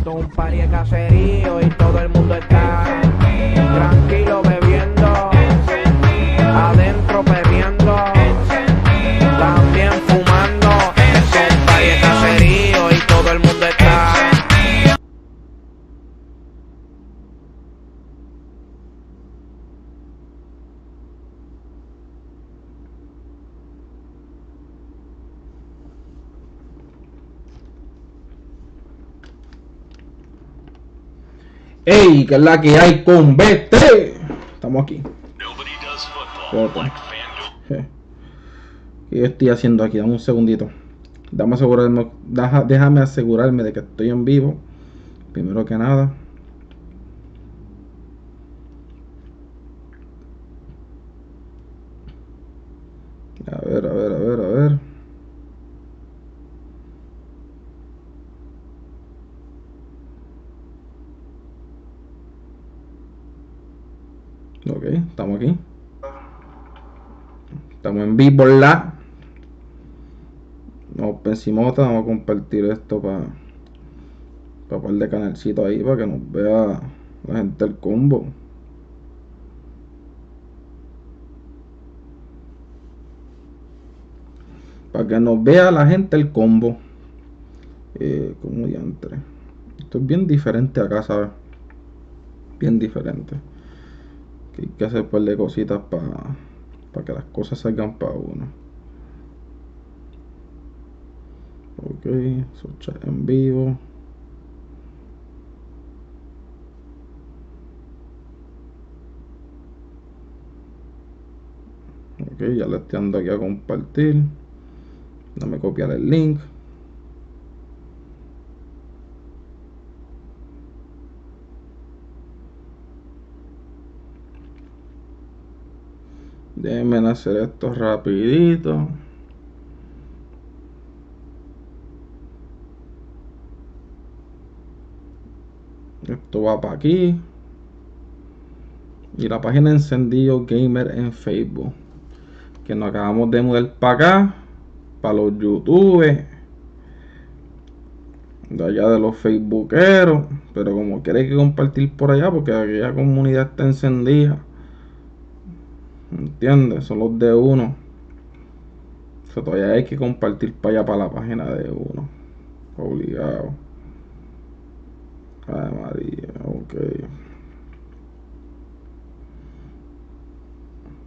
Esto es un party de caserío y todo el mundo está tranquilo bebiendo, adentro perreando, también fumando. Esto es un party de caserío y todo el mundo está. ¡Ey! ¿Qué es la que hay con BT? Estamos aquí. ¿Qué estoy haciendo aquí? Dame un segundito. Déjame asegurarme de que estoy en vivo. Primero que nada. A ver. Ok, estamos aquí. Estamos en vivo, la. Vamos pensimota, vamos a compartir esto para par de canalcito ahí para que nos vea la gente del combo. Para que nos vea la gente del combo. Como diantre. Esto es bien diferente acá, ¿sabes? Bien diferente. Que hay que hacer un par de cositas para que las cosas salgan para uno. Ok, eso chat en vivo. Ok, ya le estoy dando aquí a compartir. Dame copiar el link. Déjenme hacer esto rapidito. Esto va para aquí. Y la página Encendido Gamer en Facebook. Que nos acabamos de mudar para acá. Para los youtubers. De allá de los facebookeros. Pero como quiere que compartir por allá. Porque aquella comunidad está encendida. ¿Entiendes? Son los de uno. O sea, todavía hay que compartir para allá, para la página de uno. Obligado. Ay, María, ok.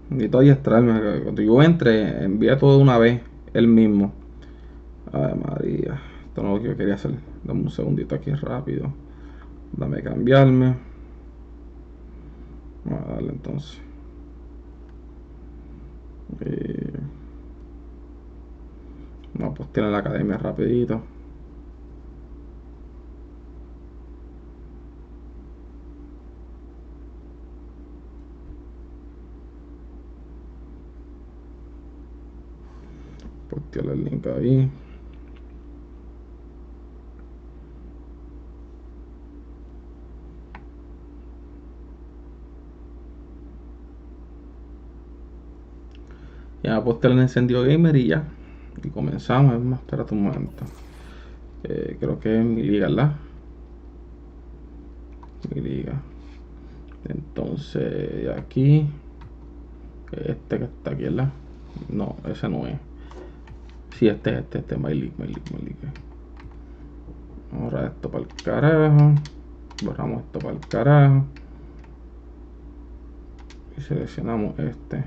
Necesito adiestrarme. Cuando yo entre, envía todo de una vez. El mismo. Ay, María. Esto no es lo que yo quería hacer. Dame un segundito aquí rápido. Dame cambiarme. Vamos a darle entonces. No, pues tiene la academia rapidito. Pues tiene el link ahí. Ya posté el encendido gamer y ya. Y comenzamos. Es más, espérate un momento. Creo que es mi liga, ¿verdad? Mi liga. Entonces, de aquí. Este que está aquí, ¿verdad? No, ese no es. Sí, este, My League. Vamos a borrar esto para el carajo. Borramos esto para el carajo. Y seleccionamos este.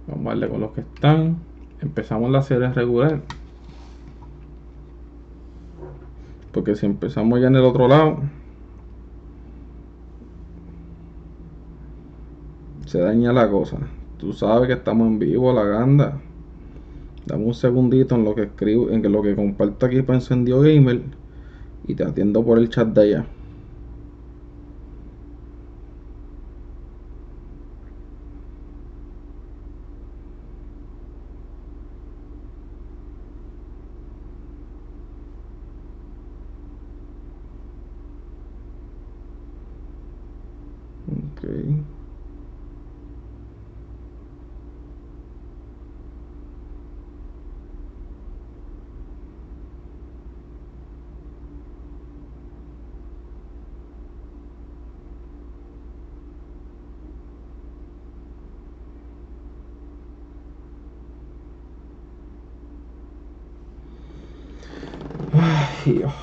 Vamos a darle con los que están. Empezamos la serie regular. Porque si empezamos ya en el otro lado, se daña la cosa. Tú sabes que estamos en vivo, la ganda. Dame un segundito en lo que escribo, en lo que comparto aquí para Encendido Gamer. Y te atiendo por el chat de allá. Ok. Ay, Dios.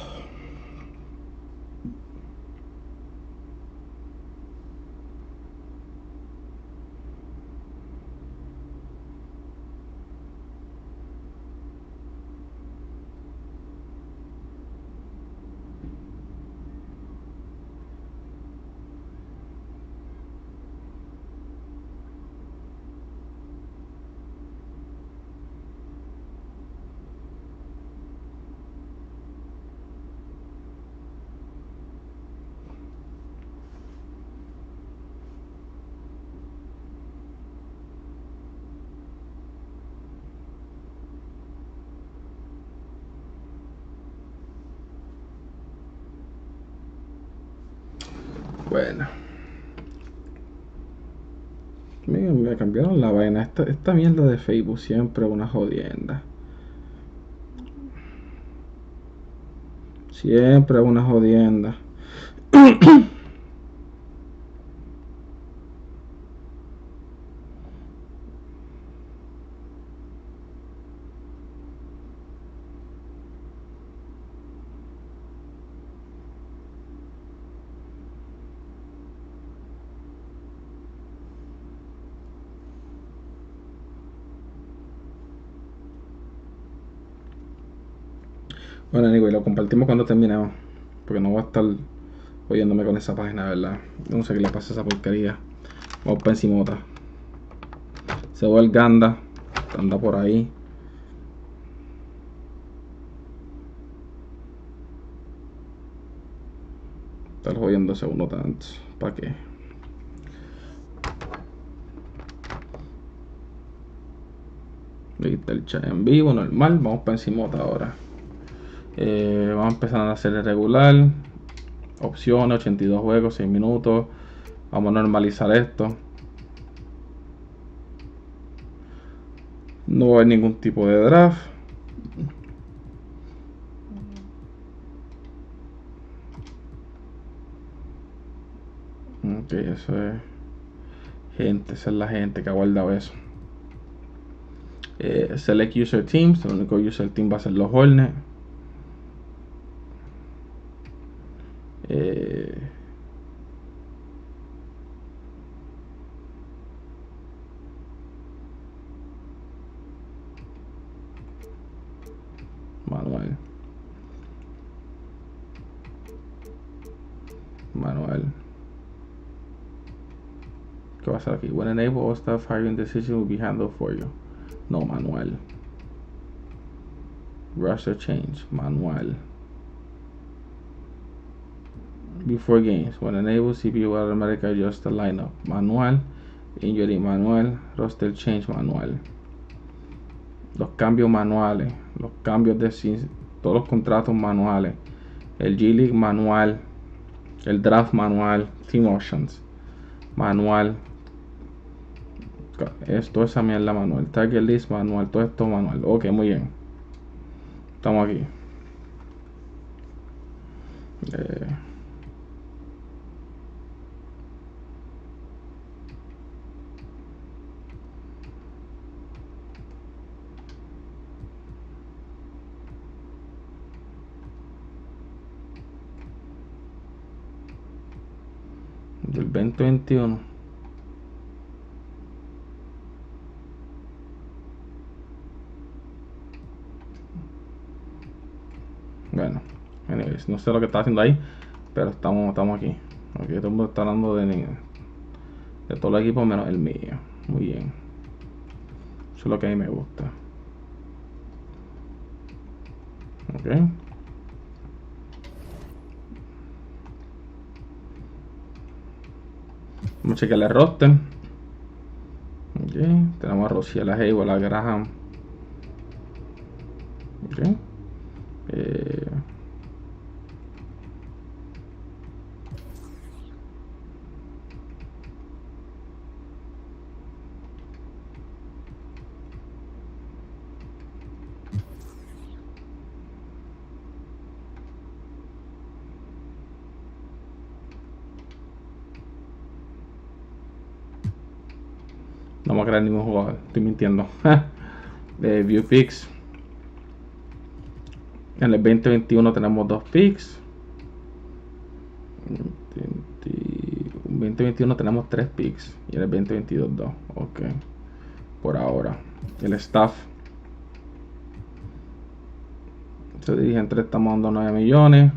Bueno. Me cambiaron la vaina. Esta mierda de Facebook siempre es una jodienda. Siempre es una jodienda. Bueno, anyway, lo compartimos cuando terminemos. Porque no voy a estar oyéndome con esa página, ¿verdad? No sé qué le pasa a esa porquería. Vamos para encimota. Se va el Ganda. Anda por ahí. Estar jodiéndose uno tanto. ¿Para qué? Ahí está el chat en vivo, normal. Vamos para encimota ahora. Vamos a empezar a hacer el regular. Opciones, 82 juegos, 6 minutos. Vamos a normalizar esto. No va a haber ningún tipo de draft. Ok, eso es gente, esa es la gente que ha guardado eso. Select User Teams, el único user team va a ser los Hornets. Manual. ¿Qué va a hacer aquí? When enable, all staff hiring decision will be handled for you. No, manual. Roster change, manual. Before games, when enable, CPU will automatically adjust the lineup, manual. Injury, manual. Roster change, manual. Los cambios manuales, los cambios de todos los contratos manuales. El G-League manual. El draft manual. Team options manual. Esto es mierda manual. Target list manual. Todo esto manual. Ok, muy bien. Estamos aquí. Del 2021. Bueno, anyways, no sé lo que está haciendo ahí, pero estamos aquí. Aquí todo el mundo está hablando de todos los equipos menos el mío. Muy bien. Eso es lo que a mí me gusta. Ok. Vamos a chequear el roster. Ok. Tenemos a Rociel, a Hayward, a Graham. Ok. No vamos a crear ningún jugador. Estoy mintiendo. View picks. En el 2021 tenemos 2 picks. En el 2021 tenemos 3 picks. Y en el 2022 2. Ok. Por ahora. El staff. Se dirigente le estamos dando 9 millones.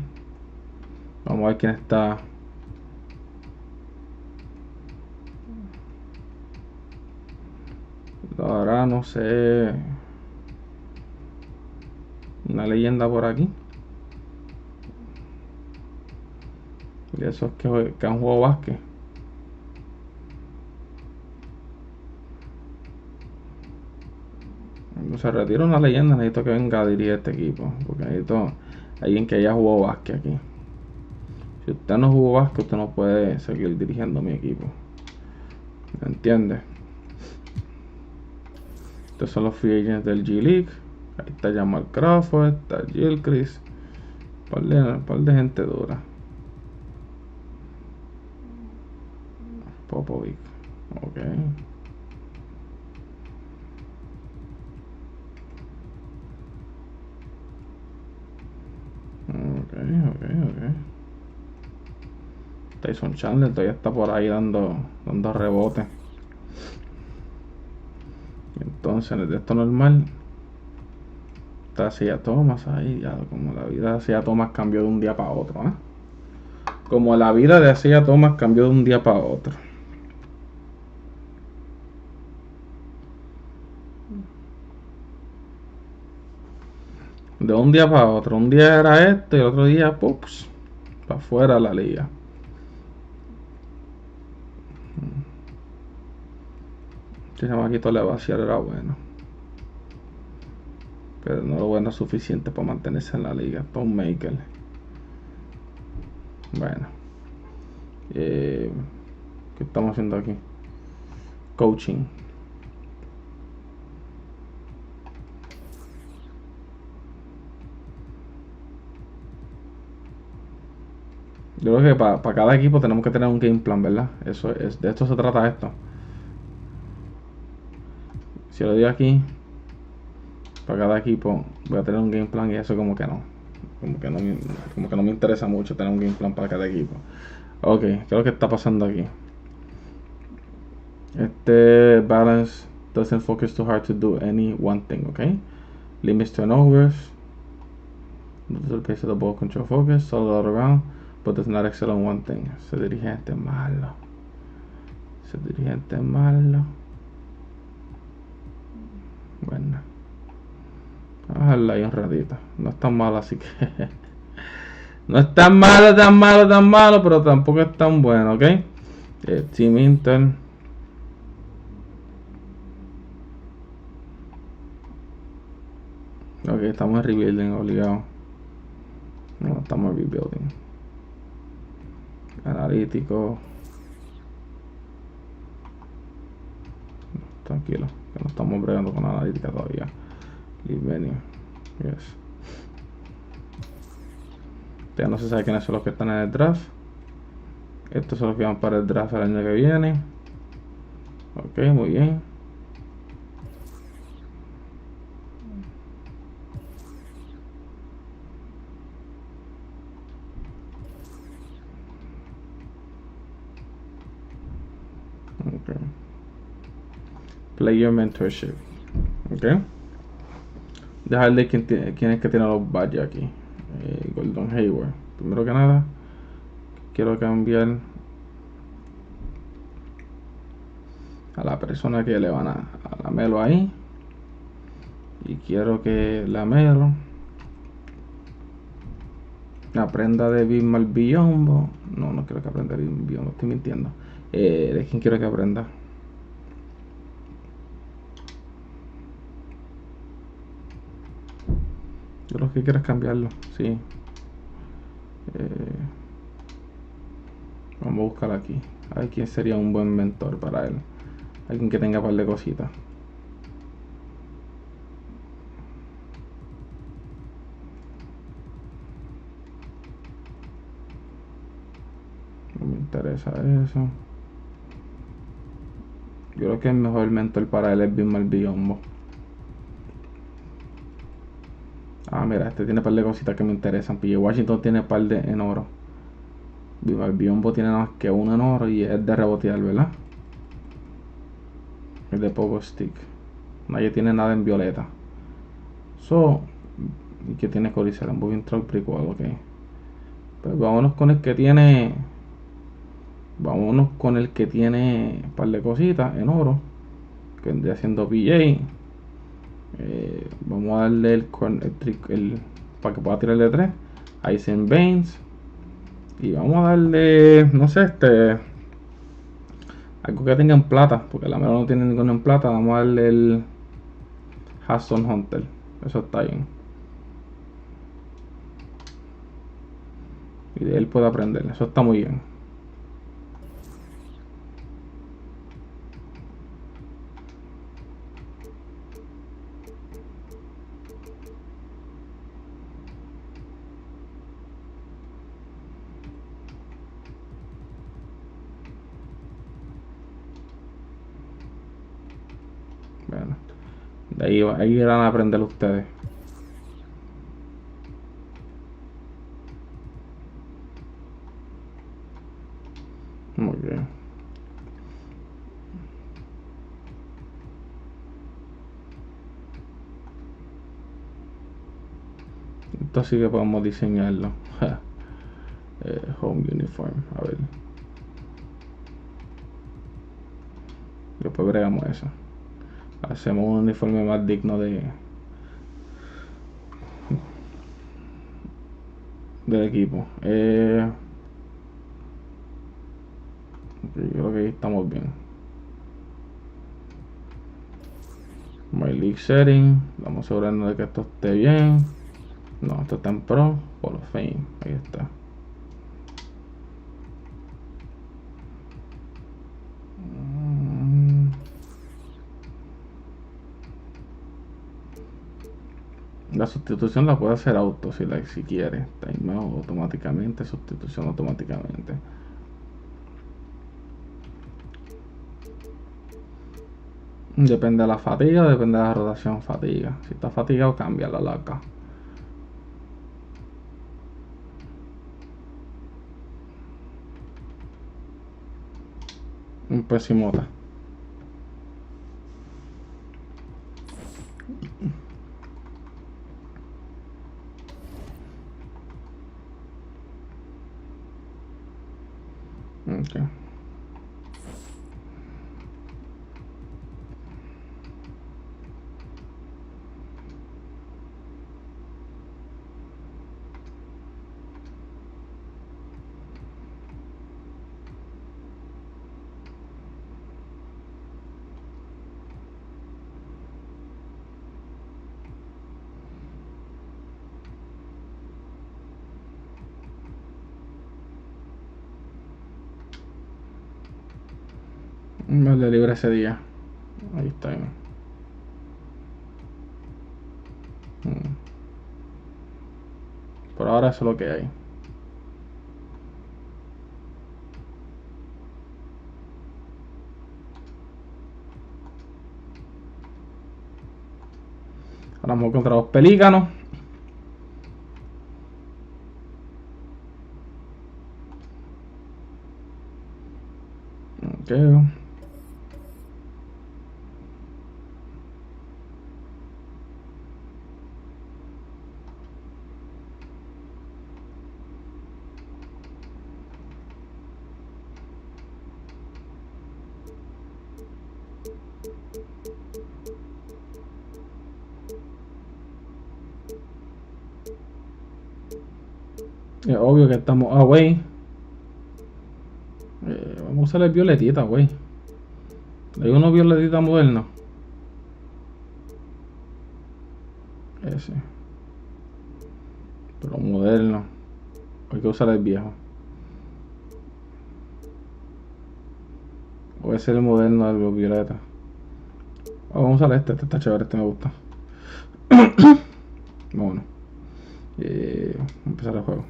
Vamos a ver quién está. Ahora no sé. Una leyenda por aquí. Y esos que han jugado básquet. Se retira una leyenda. Necesito que venga a dirigir este equipo. Porque necesito alguien que haya jugado básquet aquí. Si usted no jugó básquet, usted no puede seguir dirigiendo mi equipo. ¿Me entiende? Estos son los free agents del G-League. Ahí está Jamal Crawford, está Gilchrist. Un par de gente dura. Popovic. Ok. Ok. Tyson Chandler todavía está por ahí dando rebotes. Entonces, de esto normal, está Isaiah Thomas ahí. Ya, como la vida de Isaiah Thomas cambió de un día para otro. Como la vida de Isaiah Thomas cambió de un día para otro. De un día para otro. Un día era esto y el otro día, pups, para afuera de la liga. Este chamaquito le vaciar era bueno. Pero no lo bueno suficiente para mantenerse en la liga. Tom Maker. Bueno. ¿Qué estamos haciendo aquí? Coaching. Yo creo que para cada equipo tenemos que tener un game plan, ¿verdad? Eso es, de esto se trata esto. Si lo digo aquí, para cada equipo voy a tener un game plan y eso como que no. Como que no me interesa mucho tener un game plan para cada equipo. Ok, ¿qué es lo que está pasando aquí? Este balance doesn't focus too hard to do any one thing, okay? Limits turnovers. The pace of the ball control focus, solid all around, but does not excel on one thing. Ese dirigente malo. Bueno. Vamos a dejarla ahí un ratito. No es tan malo, así que... no es tan malo, pero tampoco es tan bueno, ¿ok? Team Inter. Ok, estamos en rebuilding, obligado. No, estamos en rebuilding. Analítico. Tranquilo, que no estamos bregando con analítica todavía. Lead venue. Yes. Ya no se sabe quiénes son los que están en el draft. Estos son los que van para el draft el año que viene. Ok, muy bien. Okay. Player mentorship. Ok. Dejarle quién es que tiene los badges aquí. Gordon Hayward. Primero que nada, quiero cambiar a la persona que le van a la Melo ahí. Y quiero que la Melo aprenda de Bismarck Biombo. No quiero que aprenda de Biombo, estoy mintiendo. ¿De quién quiero que aprenda? Yo lo que quiero es cambiarlo, sí. Vamos a buscar aquí. A ver quién sería un buen mentor para él. Alguien que tenga un par de cositas. No me interesa eso. Yo creo que el mejor mentor para él es Bismarck Biombo. Ah, mira, este tiene un par de cositas que me interesan. PJ Washington tiene un par de en oro. Bismarck Biombo tiene nada más que uno en oro y es de rebotear, ¿verdad? Es de poco stick. Nadie tiene nada en violeta. So, ¿y qué tiene Corizal? Un Moving Truck Prequel, ok. Pues vámonos con el que tiene. Vámonos con el que tiene un par de cositas en oro. Que vendría siendo PJ. Vamos a darle el para que pueda tirar de 3. Aizen Baines. Y vamos a darle, no sé, algo que tenga en plata. Porque la mera no tiene ninguno en plata. Vamos a darle el Hudson Hunter. Eso está bien. Y de él puede aprender. Eso está muy bien. Bueno, de ahí irán a aprender ustedes. Muy bien. Esto sí que podemos diseñarlo. Home uniform. A ver. Después bregamos eso. Hacemos un uniforme más digno del equipo. Yo creo que ahí estamos bien. My League Setting. Vamos a asegurarnos de que esto esté bien. No, esto está en Pro. Hall of Fame. Ahí está. La sustitución la puede hacer auto si quiere. Timeo automáticamente, sustitución automáticamente. Depende de la fatiga, depende de la rotación fatiga. Si está fatigado, cambia la laca. Un pesimota. Okay. Me le libre ese día. Ahí está. Por ahora eso es lo que hay. Ahora vamos contra los pelícanos. Okay. Es obvio que estamos away. Vamos a usar el violetita, güey. Hay uno violetita moderno. Ese. Pero moderno. Hay que usar el viejo. O ese es el moderno de los violeta. Vamos a usar este está chévere, este me gusta. Bueno. Vamos a empezar el juego.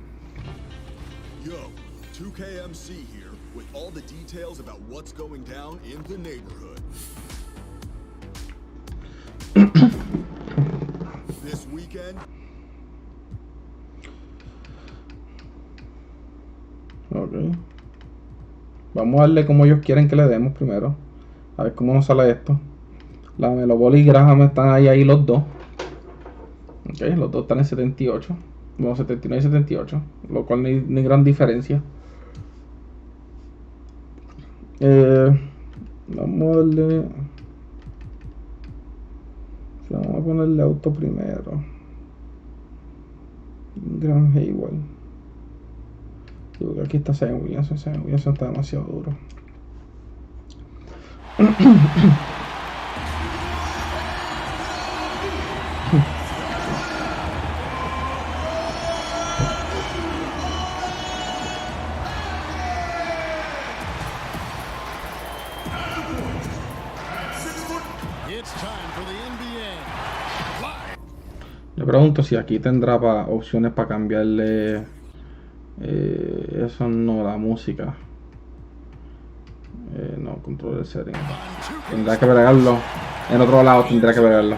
Yo, 2KMC here. with all the details about what's going down in the neighborhood. This weekend. Ok. Vamos a darle como ellos quieren que le demos primero. A ver cómo nos sale esto. La Melo Ball y Graham están ahí los dos. Ok, los dos están en 78. Bueno, 79 y 78. Lo cual ni gran diferencia. Vamos a darle. Vamos a ponerle auto primero. Gran Hayward. Digo que aquí está Zion Williamson. Zion Williamson está demasiado duro. Le pregunto si aquí tendrá opciones para cambiarle eso, no, la música. No, control el setting. Tendrá que bregarlo. En otro lado tendrá que bregarlo.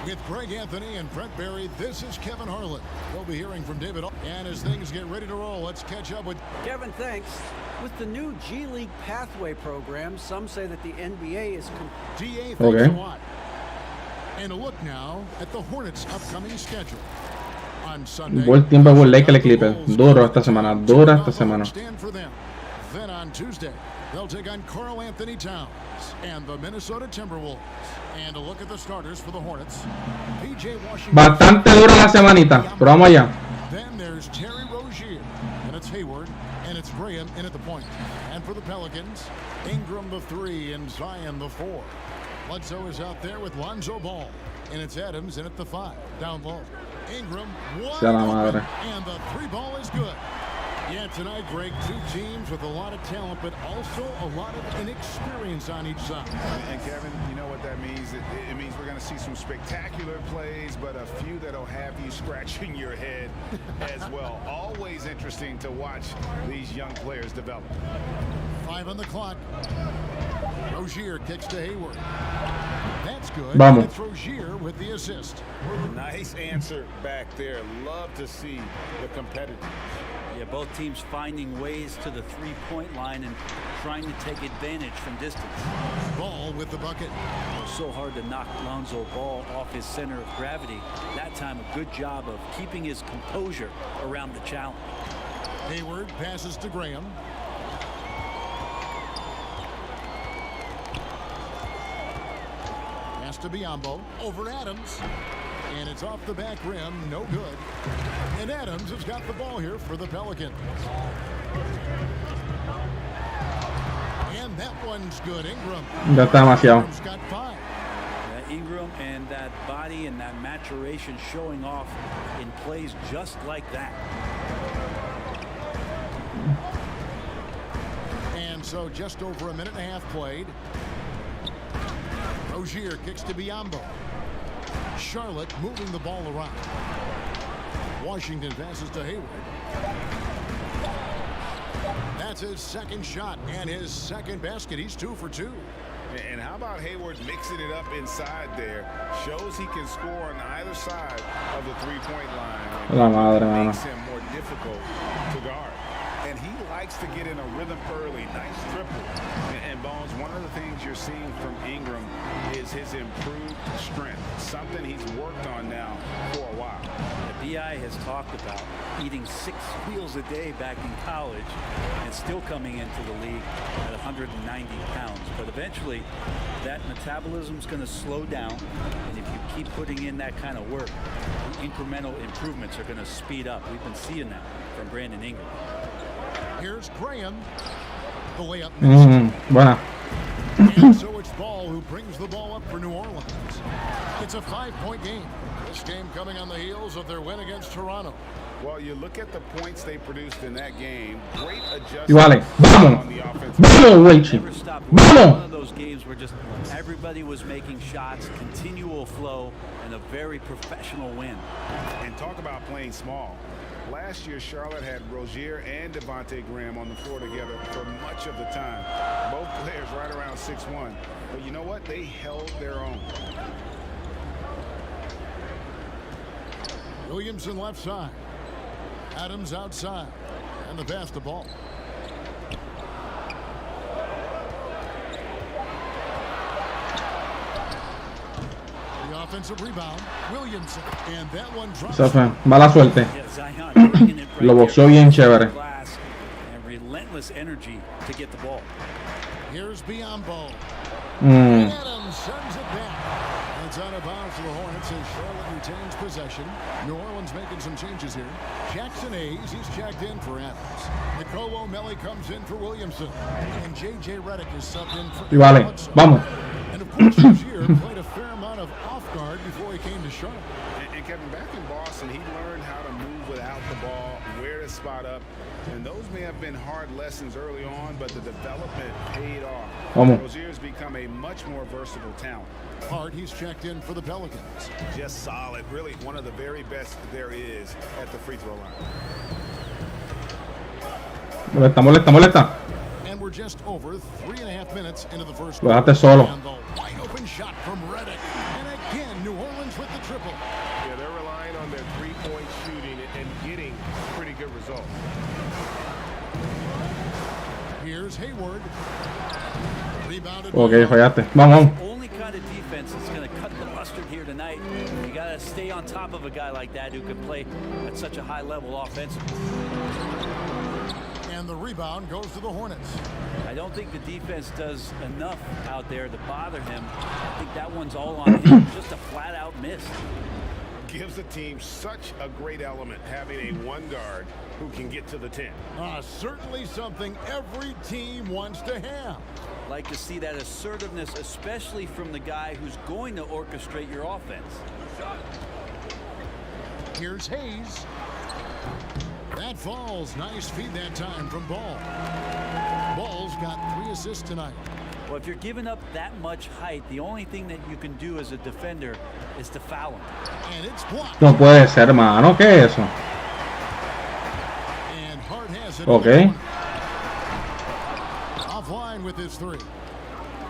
With Greg Anthony and Brent Berry, this is Kevin Harlan. We'll be hearing from David. And as things get ready to roll, let's catch up with Kevin. Thanks. With the new G League Pathway program, some say that the NBA is... DA, thanks a lot. And a look now at the Hornets' upcoming schedule. On Sunday, buen tiempo de Lake el Clipper. Duro esta semana. Dura esta semana. Then on Tuesday, they'll take on Karl Anthony Towns and the Minnesota Timberwolves. And a look at the starters for the Hornets. PJ Washington. Bastante dura la semanita, pero vamos allá. Then there's Terry Rozier, and it's Hayward, and it's Graham in at the point. And for the Pelicans, Ingram the 3 and Zion the 4. Bledsoe is out there with Lonzo Ball, and it's Adams in at the 5, down low. Ingram, wide open, and the 3 ball is good. Yeah, tonight, Greg, two teams with a lot of talent, but also a lot of inexperience on each side. And Kevin, you know what that means? It means we're going to see some spectacular plays, but a few that'll have you scratching your head as well. Always interesting to watch these young players develop. 5 on the clock. Rozier kicks to Hayward. That's good. Vamos. It's Rozier with the assist. Nice answer back there. Love to see the competitors. Yeah, both teams finding ways to the three-point line and trying to take advantage from distance. Ball with the bucket. It was so hard to knock Lonzo Ball off his center of gravity. That time, a good job of keeping his composure around the challenge. Hayward passes to Graham. Pass to Biyombo. Over Adams. And it's off the back rim, no good. And Adams has got the ball here for the Pelicans. And that one's good. Ingram. Ya está demasiado. Ingram's got 5. Ingram and that body and that maturation showing off in plays just like that. And so just over a minute and a half played. Rozier kicks to Biyombo. Charlotte moving the ball around. Washington passes to Hayward. That's his second shot and his second basket. He's 2 for 2. And how about Hayward mixing it up inside there? Shows he can score on either side of the three-point line. La madre, It mano. makes him more difficult to guard. And he likes to get in a rhythm early. Nice triple. And Bones, one of the things you're seeing from Ingram is his improved strength. Something he's worked on now for a while. The BI has talked about eating 6 meals a day back in college and still coming into the league at 190 pounds. But eventually, that metabolism's going to slow down. And if you keep putting in that kind of work, the incremental improvements are going to speed up. We've been seeing that from Brandon Ingram. Here's Graham. The layup missed. Buena. And so it's Ball who brings the ball up for New Orleans. It's a 5-point game. This game coming on the heels of their win against Toronto. Well, you look at the points they produced in that game. Great adjustment. Y vale, vamos. On the offensive. Vamos, Welchi. Never stopped. One Vamos. of those games where just everybody was making shots, continual flow, and a very professional win. And talk about playing small. Last year, Charlotte had Rozier and Devontae Graham on the floor together for much of the time. Both players right around 6'1". But you know what? They held their own. Williamson left side. Adams outside. And the pass to Ball. The offensive rebound. Williamson. And that one drops. Esa fue mala suerte. Yeah, Zion bringing it right Lo there. boxeó bien chévere. Glass and relentless energy to get the ball. Here's Ball. Mm. Adams sends it back. It's out of bounds to the Hornets as Charlotte retains possession. New Orleans making some changes here. Jackson Hayes, he's checked in for Adams. Nicolo Melli comes in for Williamson. And J.J. Redick is subbed in for Y vale, Bledsoe. vamos. And of course, Rozier played a fair amount of off guard before he came to Charlotte. And Kevin, back in Boston, he learned how to move without the ball, where to spot up. And those may have been hard lessons early on, but the development paid off. Vamos. Rozier's become a much more versatile talent. Hart, he's checked in for the Pelicans. Just solid, really one of the very best there is at the free throw line. Molesta. And we're just over 3.5 minutes into the first Lo dejaste solo. And the wide open shot from Redick. And again, New Orleans with the triple. Yeah, they're relying on their three-point shooting and getting pretty good results. Here's Hayward. Rebounded. Ok, fallaste. Vamos. Only kind of defense that's going to cut the mustard here tonight. You got to stay on top of a guy like that who can play at such a high level offensively. And the rebound goes to the Hornets. I don't think the defense does enough out there to bother him. I think that one's all on him. Just a flat-out miss. Gives the team such a great element having a one guard who can get to the 10. Certainly something every team wants to have. Like to see that assertiveness, especially from the guy who's going to orchestrate your offense. Here's Hayes. That falls. Nice feed that time from Ball. Ball's got 3 assists tonight. Well, if you're giving up that much height, the only thing that you can do as a defender is to foul him. And it's blocked. No puede ser, mano. ¿Qué es eso? And Hart has it. Ok. Offline with his 3.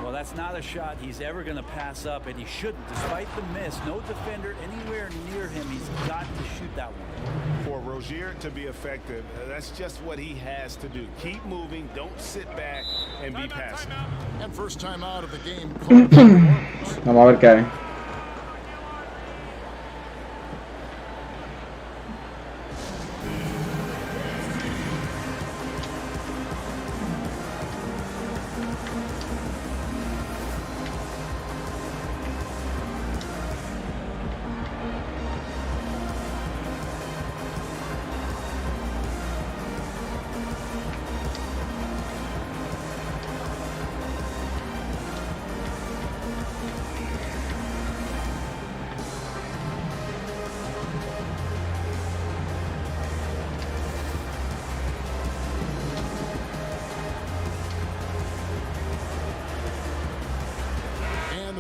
Well, that's not a shot he's ever going to pass up, and he shouldn't. Despite the miss, no defender anywhere near him. He's got to shoot that one. For Rozier to be effective, that's just what he has to do. Keep moving, don't sit back and be passive. And first time out of the game. Vamos a ver qué hay.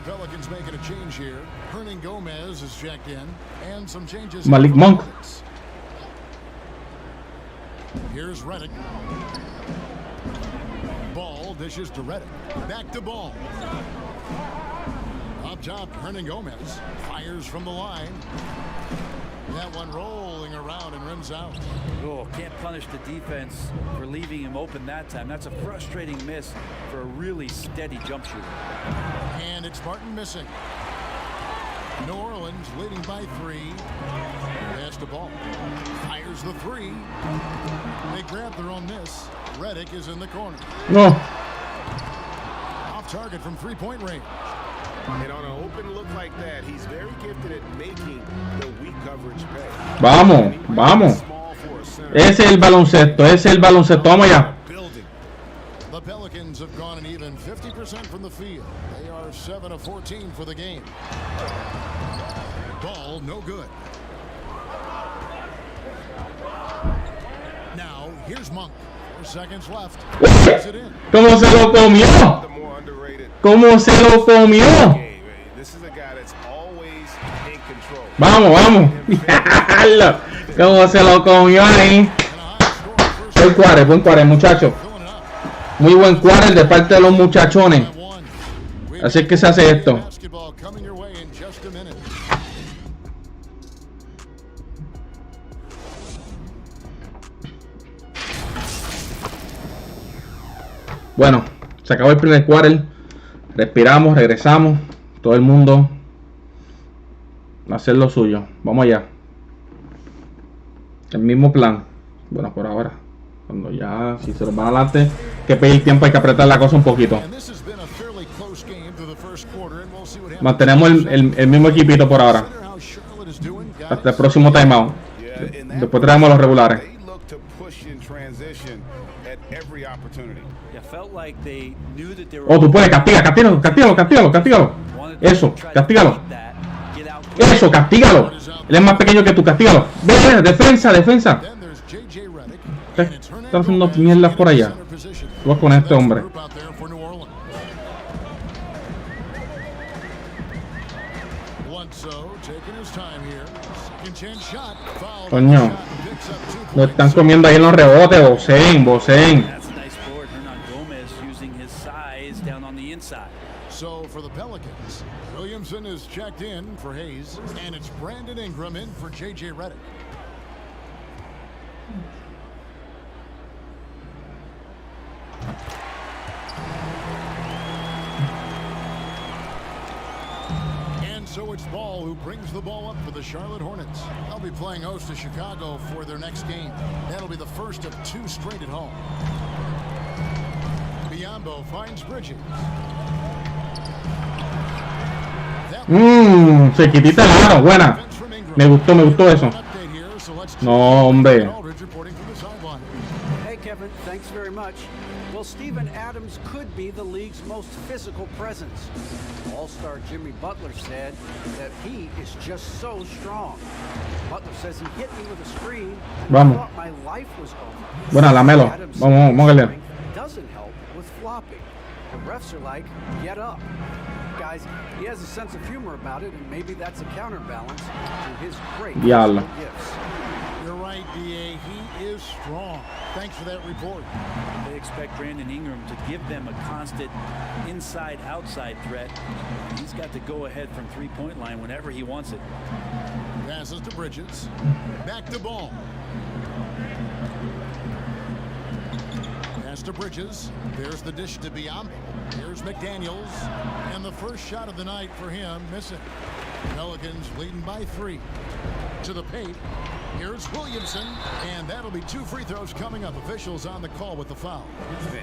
Pelicans making a change here. Hernan Gomez is checked in. And some changes. Malik Monk. Here's Redick. Ball dishes to Redick. Back to Ball. Up top, Hernan Gomez fires from the line. That one rolling around and rims out. Oh, can't punish the defense for leaving him open that time. That's a frustrating miss for a really steady jump shooter. And it's Martin missing. New Orleans leading by 3. Pass to Ball. Fires the 3. They grab their own miss. Redick is in the corner. No. Off target from 3-point range. And on an open look like that, he's very gifted at making the weak coverage pay. Vamos, vamos. Ese es el baloncesto, ese es el baloncesto. Vamos allá. The Pelicans have gone an even 50% from the field. They are 7 of 14 for the game. Ball no good. Now here's Monk. 4 seconds left. Puts it in. ¿Cómo se lo comió? ¿Cómo se lo comió? This is a guy that's always in control. Vamos, vamos. ¿Cómo se lo comió ahí? Buen cuare, muchachos. Muy buen cuare de parte de los muchachones. Así es que se hace esto. Bueno, se acabó el primer quarter. Respiramos, regresamos. Todo el mundo a hacer lo suyo. Vamos allá. El mismo plan. Bueno, por ahora. Cuando ya, si se nos van adelante, hay que pedir tiempo, hay que apretar la cosa un poquito. Mantenemos el mismo equipito por ahora. Hasta el próximo timeout. Después traemos los regulares. Oh, tú puedes, castígalo. Eso, castígalo. Eso, castígalo. Él es más pequeño que tú, castígalo. Ve, defensa. Están haciendo mierdas por allá. Vas con este hombre. Coño. Lo están comiendo ahí en los rebotes. Bosén. So for the Pelicans, Williamson is checked in for Hayes, and it's Brandon Ingram in for J.J. Redick. And so it's Ball who brings the ball up for the Charlotte Hornets. They'll be playing host to Chicago for their next game. That'll be the first of 2 straight at home. Biombo finds Bridges. Cerquitita la mano, buena. Me gustó eso. No, hombre. Hey Kevin, thanks very much. Well, Steven Adams could be the league's most physical presence. All-star Jimmy Butler said that he is just so strong. Butler says he hit me with a screen and I thought my life was over. Buena, Lamelo. Vamos. Doesn't help with flopping. The refs are like, get up. Guys, he has a sense of humor about it, and maybe that's a counterbalance to his great gifts. You're right, D.A. He is strong. Thanks for that report. They expect Brandon Ingram to give them a constant inside-outside threat. He's got to go ahead from three-point line whenever he wants it. Passes to Bridges. Back to Ball. Pass to Bridges. There's the dish to Biombo. Here's McDaniels. And the first shot of the night for him, missing. Pelicans leading by 3. To the paint. Here's Williamson, and that'll be 2 free throws coming up. Officials on the call with the foul.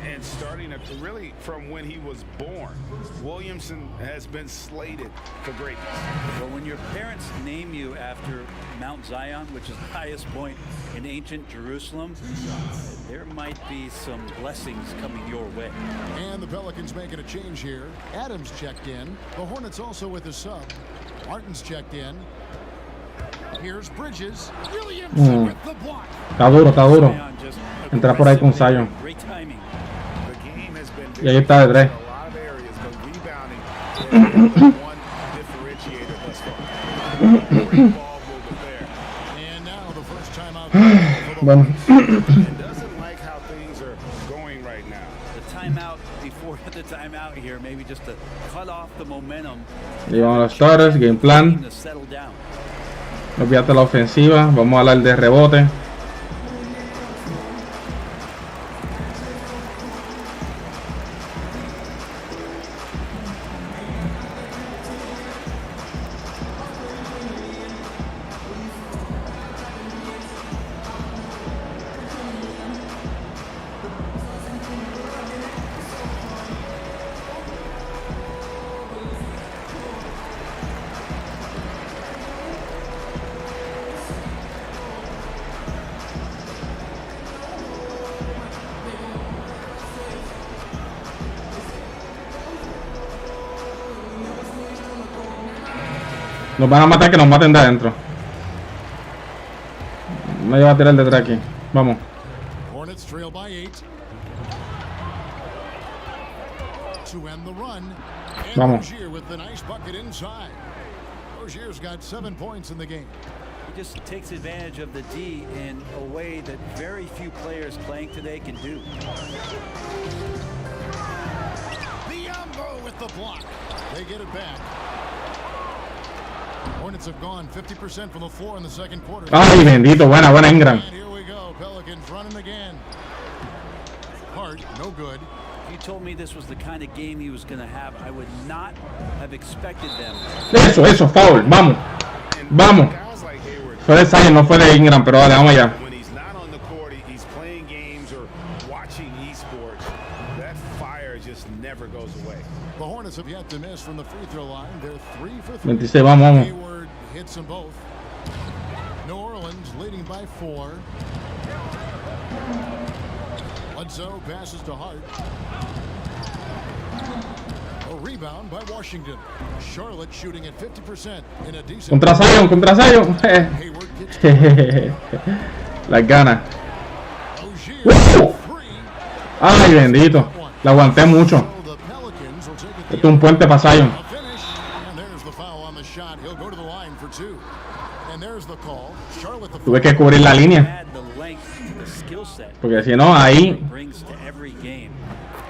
And starting really from when he was born, Williamson has been slated for greatness. Well, when your parents name you after Mount Zion, which is the highest point in ancient Jerusalem, there might be some blessings coming your way. And the Pelicans making a change here. Adams checked in. The Hornets also with a sub. Martin's checked in. Here's Bridges. Williamson with the block. Está duro. Entra por ahí con Zion. Y ahí está de 3. Bueno. Y vamos a los starters, game plan. No olvídate la ofensiva, vamos a hablar de rebote. Nos van a matar, que nos maten de adentro. No lleva a tirar detrás aquí. Vamos. Hornets trail by 8. To end the run. Vamos. Rozier with the nice bucket inside. Rozier's got 7 points in the game. He just takes advantage of the D in a way that very few players playing today can do. Biombo with the block. They get it back. Hornets have gone 50% from the floor in the second quarter. Ay, bendito, buena Ingram. And here we go. Pelicans running again. Hart, no good. If you told me this was the kind of game he was going to have, I would not have expected them. Eso, foul, vamos. Vamos. Fue de Zion, no fue de Ingram, pero dale, vamos allá. When he's not on the court, he's playing games or watching esports. That fire just never goes away. The Hornets have yet to miss from the free throw line. They're 3 for 3. 26, vamos. Hayward hits them both. New Orleans leading by 4. Bledsoe passes to Hart. A rebound by Washington. Charlotte shooting at 50% in a decent. Contra Zion. Hayward gets Las ganas. Rozier, Ay, bendito. La aguanté mucho. the Pelicans will take it Esto es un puente para Zion. a finish. And there's the foul on the shot. He'll go to the line for 2. And there's the call. Charlotte the Tuve que cubrir la línea. Add the length to the skill set Porque si no, ahí. brings to every game.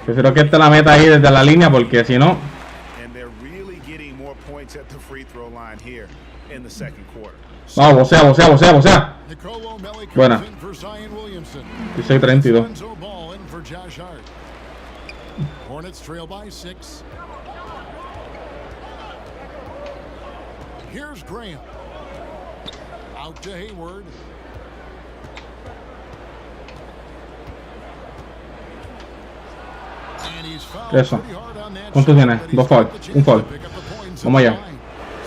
Prefiero que este la meta ahí desde la línea. Porque si no. And they're really getting more points at the free throw line here in the second quarter. Vamos, vocea. Nicolo Melli comes Buena. in for Zion Williamson. 16-32. Lonzo Ball in for Josh Hart. Hornets trail by 6. Here's Graham. Out to Hayward. And he's fouled Eso. pretty hard on that ¿Cuánto shot, tiene? but he's Dos got foul. the chance Un foul. to pick up the points Vamos at the allá. line.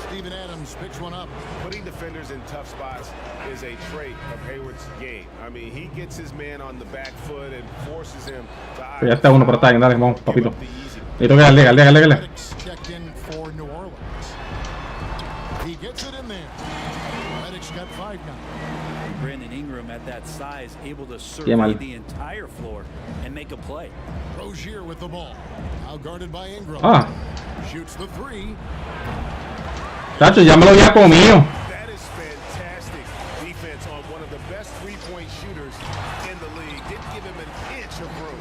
Steven Adams picks one up. Putting defenders in tough spots is a trait of Hayward's game. I mean, he gets his man on the back foot and forces him to Ya está uno por atrás. Dale, vamos, give papito. up the easy. Necesito que dale. Reddick's checked in for New Orleans. He gets it in there. Reddick's got 5 now. Brandon Ingram at that size, able to mal. survey the entire floor and make a play. Rozier with the ball. Now guarded by Ingram. Ah, Shoots the 3. chacho, ya me lo había comido. That is fantastic defense on one of the best three-point shooters in the league. Didn't give him an inch of room.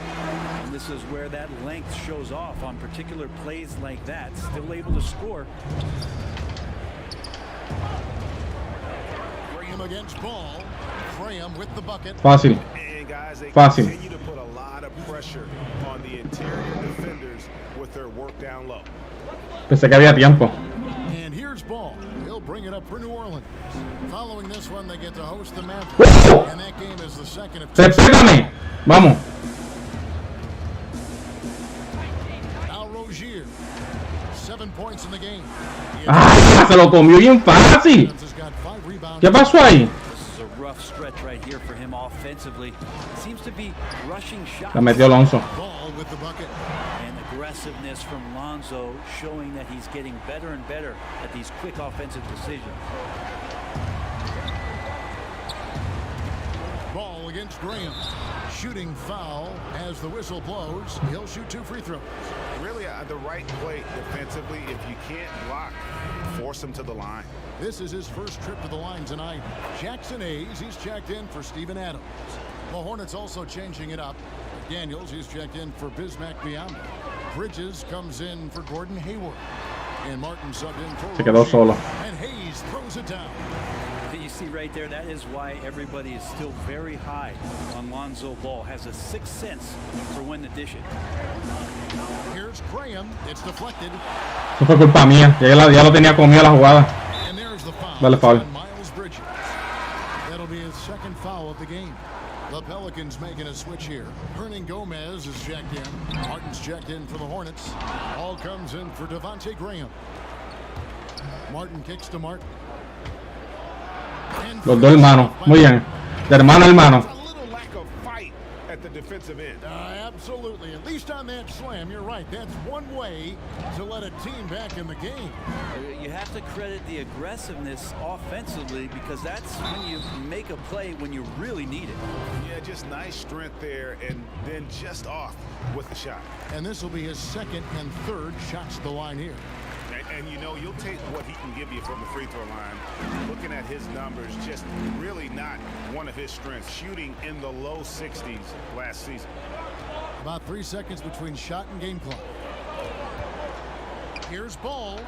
And this is where that length shows off on particular plays like that. Still able to score. Graham against Ball. Graham with the bucket. Fácil. And guys, they Fácil. continue to put a lot of pressure on the interior defenders with their work down low. Pensé que había tiempo. And here's Ball. He'll bring it up for New Orleans. Following this one, they get to host the Mavericks. And that game is the second of 2. Respétame. Vamos. Now Rozier. 7 points in the game. Ay, se lo comió bien fácil. Has got 5 rebounds. ¿Qué pasó ahí? This is a rough stretch right here for him offensively. Seems to be rushing shots. La metió Alonso. Ball with the bucket. And aggressiveness from Lonzo showing that he's getting better and better at these quick offensive decisions. Ball against Graham. Shooting foul as the whistle blows. He'll shoot 2 free throws. Really, the right play defensively. If you can't block, force him to the line. This is his first trip to the line tonight. Jackson Hayes, he's checked in for Steven Adams. The Hornets also changing it up. Daniels, he's checked in for Bismack Biyombo. Bridges comes in for Gordon Hayward. And Martin subbed in for Se quedó solo. And Hayes throws it down. You see right there, that is why everybody is still very high on Lonzo Ball. Has a sixth sense for when to dish it. Here's Graham. It's deflected. Eso fue culpa mía. Ya lo tenía comido la jugada. And there's the foul. Dale foul. on Miles Bridges. That'll be his second foul of the game. The Pelicans making a switch here. Hernan Gomez is checked in. Martin's checked in for the Hornets. All comes in for Devontae Graham. Martin kicks to Martin. And Los dos hermanos. Muy bien. De hermano a hermano. A little lack of fight at the defensive end. Absolutely. At least on that slam, you're right. That's one way to let a team back in the game. You have to credit the aggressiveness offensively because that's when you make a play when you really need it. Yeah, just nice strength there and then just off with the shot. And this will be his second and third shots to the line here. And you know, you'll take what he can give you from the free throw line. Looking at his numbers, just really not one of his strengths. Shooting in the low 60s last season. About 3 seconds between shot and game clock. Here's Ball.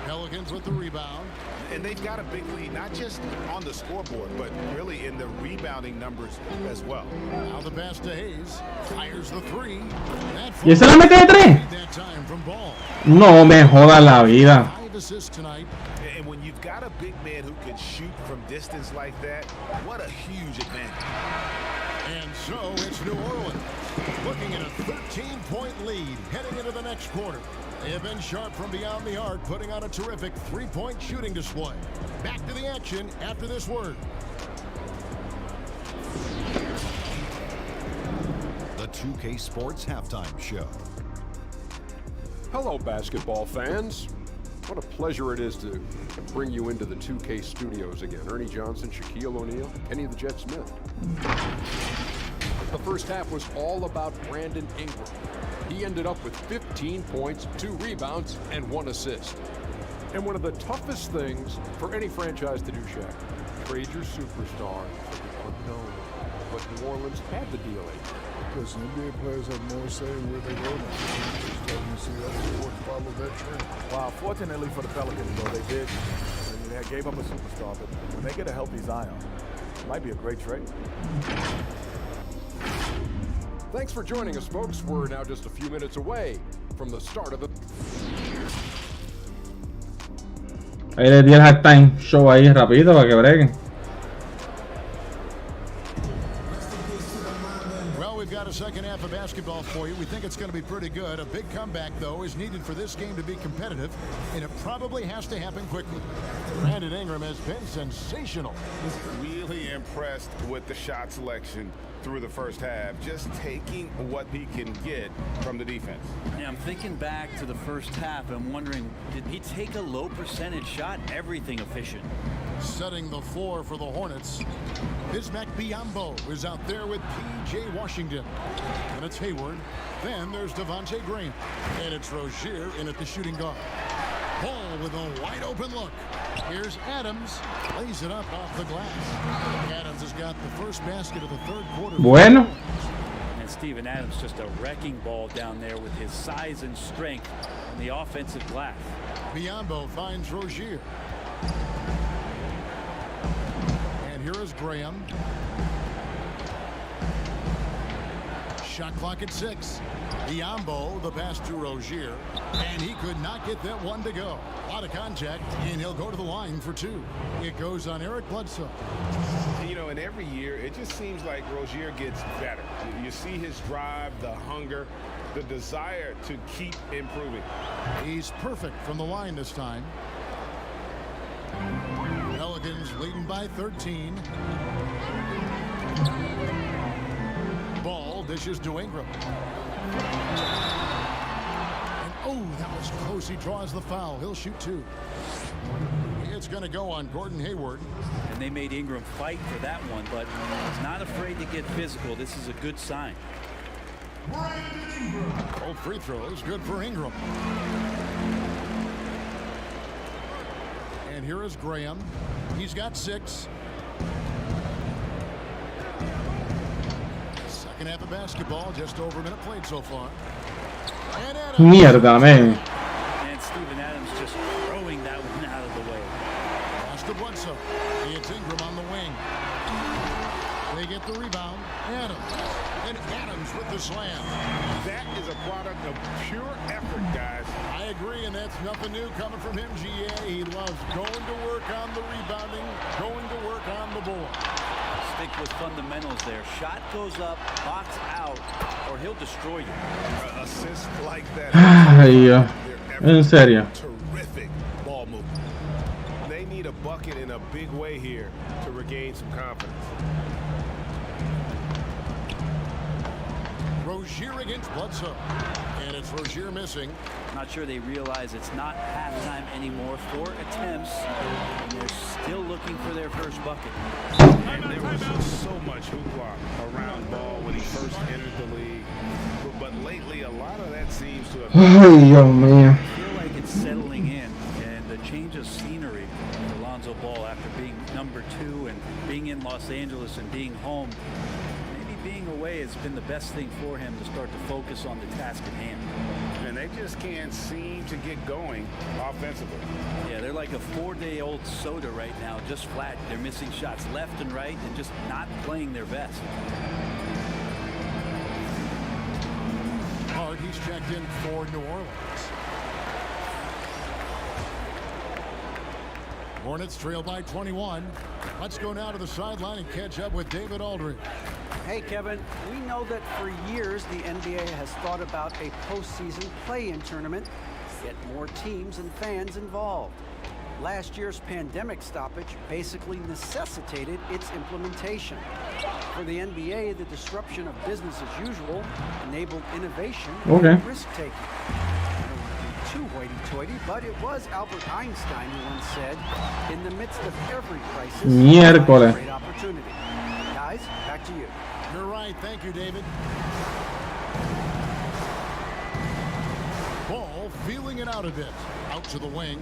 Pelicans with the rebound. And they've got a big lead, not just on the scoreboard, but really in the rebounding numbers as well. Now the pass to Hayes. Fires the three. ¿Y ese la mete de tres? That time from Ball. No me joda la vida. 5 assists tonight. And when you've got a big man who can shoot from distance like that, what a huge advantage. And so it's New Orleans looking at a 13-point lead heading into the next quarter. They have been sharp from beyond the arc, putting on a terrific three-point shooting display. Back to the action after this word. The 2K Sports Halftime Show. Hello, basketball fans. What a pleasure it is to bring you into the 2K studios again. Ernie Johnson, Shaquille O'Neal, Kenny the Jet Smith. The first half was all about Brandon Ingram. He ended up with 15 points, 2 rebounds, and 1 assist. And one of the toughest things for any franchise to do, Shaq, trade your superstar for the unknown. But New Orleans had the deal. Listen, NBA players have more say where they go now. Just starting to see other sports follow that trend. Wow, fortunately for the Pelicans, though, they did. I mean, they gave up a superstar, but when they get a healthy Zion, it might be a great trade. Thanks for joining us, folks. We're now just a few minutes away from the start of the... Ahí les di el halftime show ahí rapidito para que breguen. We've got a second half of basketball for you. We think it's going to be pretty good. A big comeback, though, is needed for this game to be competitive, and it probably has to happen quickly. Brandon Ingram has been sensational. Really impressed with the shot selection through the first half, just taking what he can get from the defense. Yeah, I'm thinking back to the first half. I'm wondering, did he take a low percentage shot? Everything efficient. Setting the floor for the Hornets. Bismack Biyombo is out there with P.J. Washington. And it's Hayward. Then there's Devontae Green. And it's Rozier in at the shooting guard. Ball with a wide open look. Here's Adams. Lays it up off the glass. Adams has got the first basket of the third quarter. Bueno. And Steven Adams just a wrecking ball down there with his size and strength on the offensive glass. Biyombo finds Rozier. And here is Graham. Shot clock at 6. Biyombo, the pass to Rozier, and he could not get that one to go. A lot of contact, and he'll go to the line for 2. It goes on Eric Bledsoe. You know, and every year, it just seems like Rozier gets better. You see his drive, the hunger, the desire to keep improving. He's perfect from the line this time. Pelicans leading by 13. Ball dishes to Ingram. And oh, that was close. He draws the foul. He'll shoot 2. It's going to go on Gordon Hayward. And they made Ingram fight for that one, but he's not afraid to get physical. This is a good sign. Both free throws good for Ingram. And here is Graham. He's got 6. Second half of basketball, just over a minute played so far. And Adams. Mierda, man. And Steven Adams just throwing that one out of the way. Pass to Bledsoe. It's Ingram on the wing. They get the rebound. Adams. And Adams with the slam. That is a product of pure effort, guys. I agree, and that's nothing new coming from him, GA. He loves going to work on the rebounding, going to work on the board. Stick with fundamentals there. Shot goes up, box out, or he'll destroy you. Assist like that. Ay, en serio. Terrific ball movement. They need a bucket in a big way here to regain some confidence. Rozier against Bledsoe. And it's Rozier missing. Not sure they realize it's not halftime anymore. 4 attempts, and they're still looking for their first bucket. And there was so much hoopla around Ball when he first entered the league. But lately, a lot of that seems to have... Ay, Dios mío. I feel like it's settling in, and the change of scenery for Lonzo Ball after being number 2 and being in Los Angeles and being home. Maybe being away has been the best thing for him to start to focus on the task at hand. And they just can't seem to get going offensively. Yeah, they're like a 4-day-old soda right now, just flat. They're missing shots left and right and just not playing their best. Hard, he's checked in for New Orleans. Hornets trail by 21. Let's go now to the sideline and catch up with David Aldridge. Hey, Kevin, we know that for years the NBA has thought about a postseason play-in tournament, get more teams and fans involved. Last year's pandemic stoppage basically necessitated its implementation. For the NBA, the disruption of business as usual enabled innovation and risk-taking. I don't want to be too hoity-toity, but it was Albert Einstein who once said, in the midst of every crisis, Miércoles. great opportunity. Guys, back to you. You're right. Thank you, David. Ball feeling it out a bit. Out to the wing.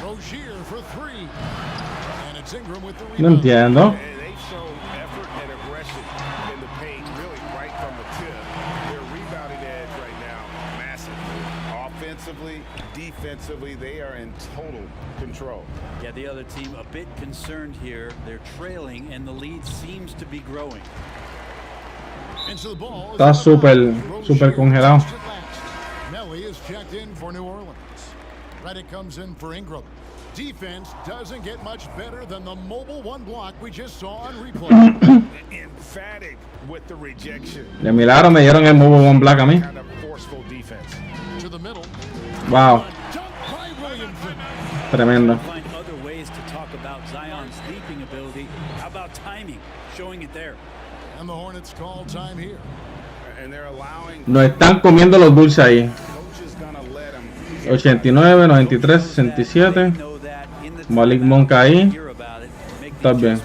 Rozier for 3. And it's Ingram with the rebound. No entiendo. They show effort and aggression in the paint, really right from the tip. Their rebounding edge right now, massive. Offensively, defensively, they are in total control. Yeah, the other team a bit concerned here. They're trailing, and the lead seems to be growing. Está súper congelado. Melly is checked in for New Orleans. Reddick comes in for Ingram. Defense doesn't get much better than the mobile one block we just saw on replay. Emphatic with the rejection. De milagro me dieron el move one black a mí. Kind of forceful defense. To the middle. Wow. Tremendo. Find other ways to talk about Zion's leaping ability. How about timing? Showing it there. And the Hornets call time here. And they're allowing. Nos están comiendo los dulces ahí. 89, 93, 67. Malik Monk ahí. Está bien.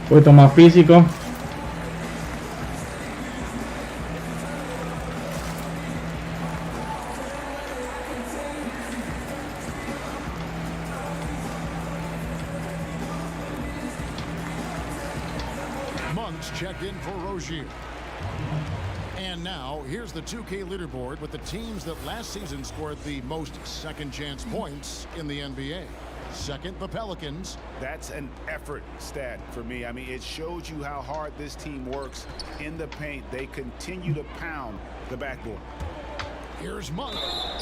Un poquito más físico. Monk's checked in for Rozier. And now, here's the 2K leaderboard with the teams that last season scored the most second chance points in the NBA. Second, the Pelicans. That's an effort stat for me. I mean, it shows you how hard this team works in the paint. They continue to pound the backboard. Here's Monk,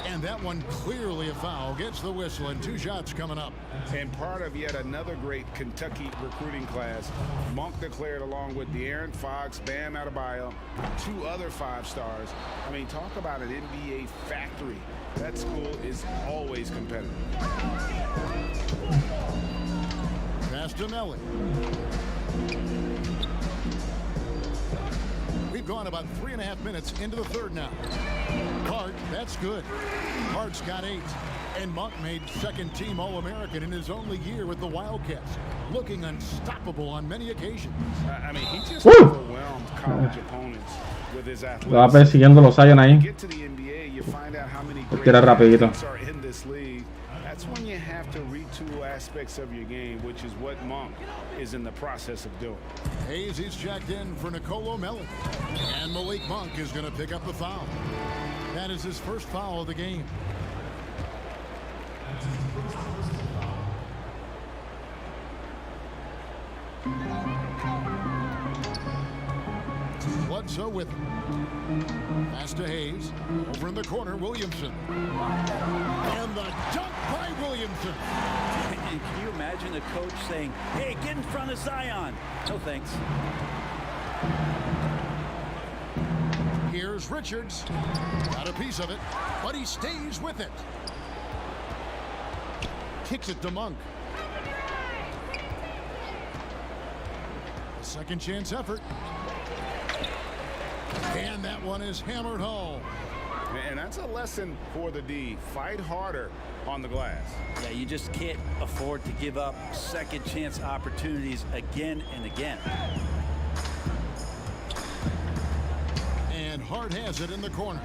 and that one clearly a foul. Gets the whistle, and 2 shots coming up. And part of yet another great Kentucky recruiting class, Monk declared along with De'Aaron Fox, Bam Adebayo, 2 other 5 stars. I mean, talk about an NBA factory. That school is always competitive. Pass to Melly. We've gone about 3.5 minutes into the third now. Hart, that's good. Hart's got 8. And Monk made second-team All-American in his only year with the Wildcats, looking unstoppable on many occasions. I mean, he just overwhelmed college opponents with his athleticism. Va persiguiendo los Zion ahí. Get to the NBA, you find out how many great Tira rapidito. athletes are in this league. That's when you have to retool aspects of your game, which is what Monk is in the process of doing. Hayes is checked in for Nicolo Melli. And Malik Monk is going to pick up the foul. That is his first foul of the game. Bledsoe with him. Pass to Hayes. Over in the corner, Williamson. And the dunk by Williamson. And can you imagine the coach saying, hey, get in front of Zion? No thanks. Here's Richards. Got a piece of it, but he stays with it. Kicks it to Monk. A second chance effort. And that one is hammered home. And that's a lesson for the D. Fight harder on the glass. Yeah, you just can't afford to give up second chance opportunities again and again. And Hart has it in the corner.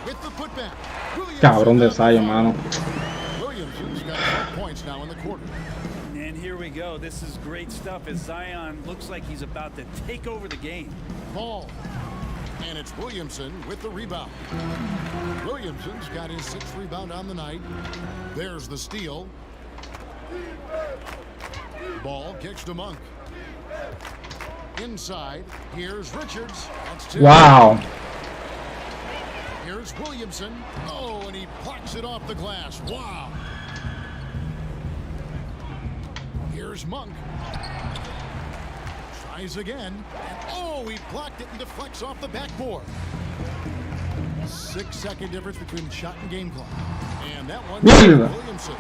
With the putback. Cabrón de Zion, mano. Williamson's got 4 points now in the quarter. And here we go. This is great stuff as Zion looks like he's about to take over the game. Ball. And it's Williamson with the rebound. Williamson's got his 6th rebound on the night. There's the steal. Ball kicks to Monk. Inside, here's Richards. That's 2. Wow. Here's Williamson. Oh, and he plucks it off the glass. Wow. Here's Monk. Tries again. And oh, he blocked it and deflects off the backboard. 6-second difference between shot and game clock. And that one, Williamson.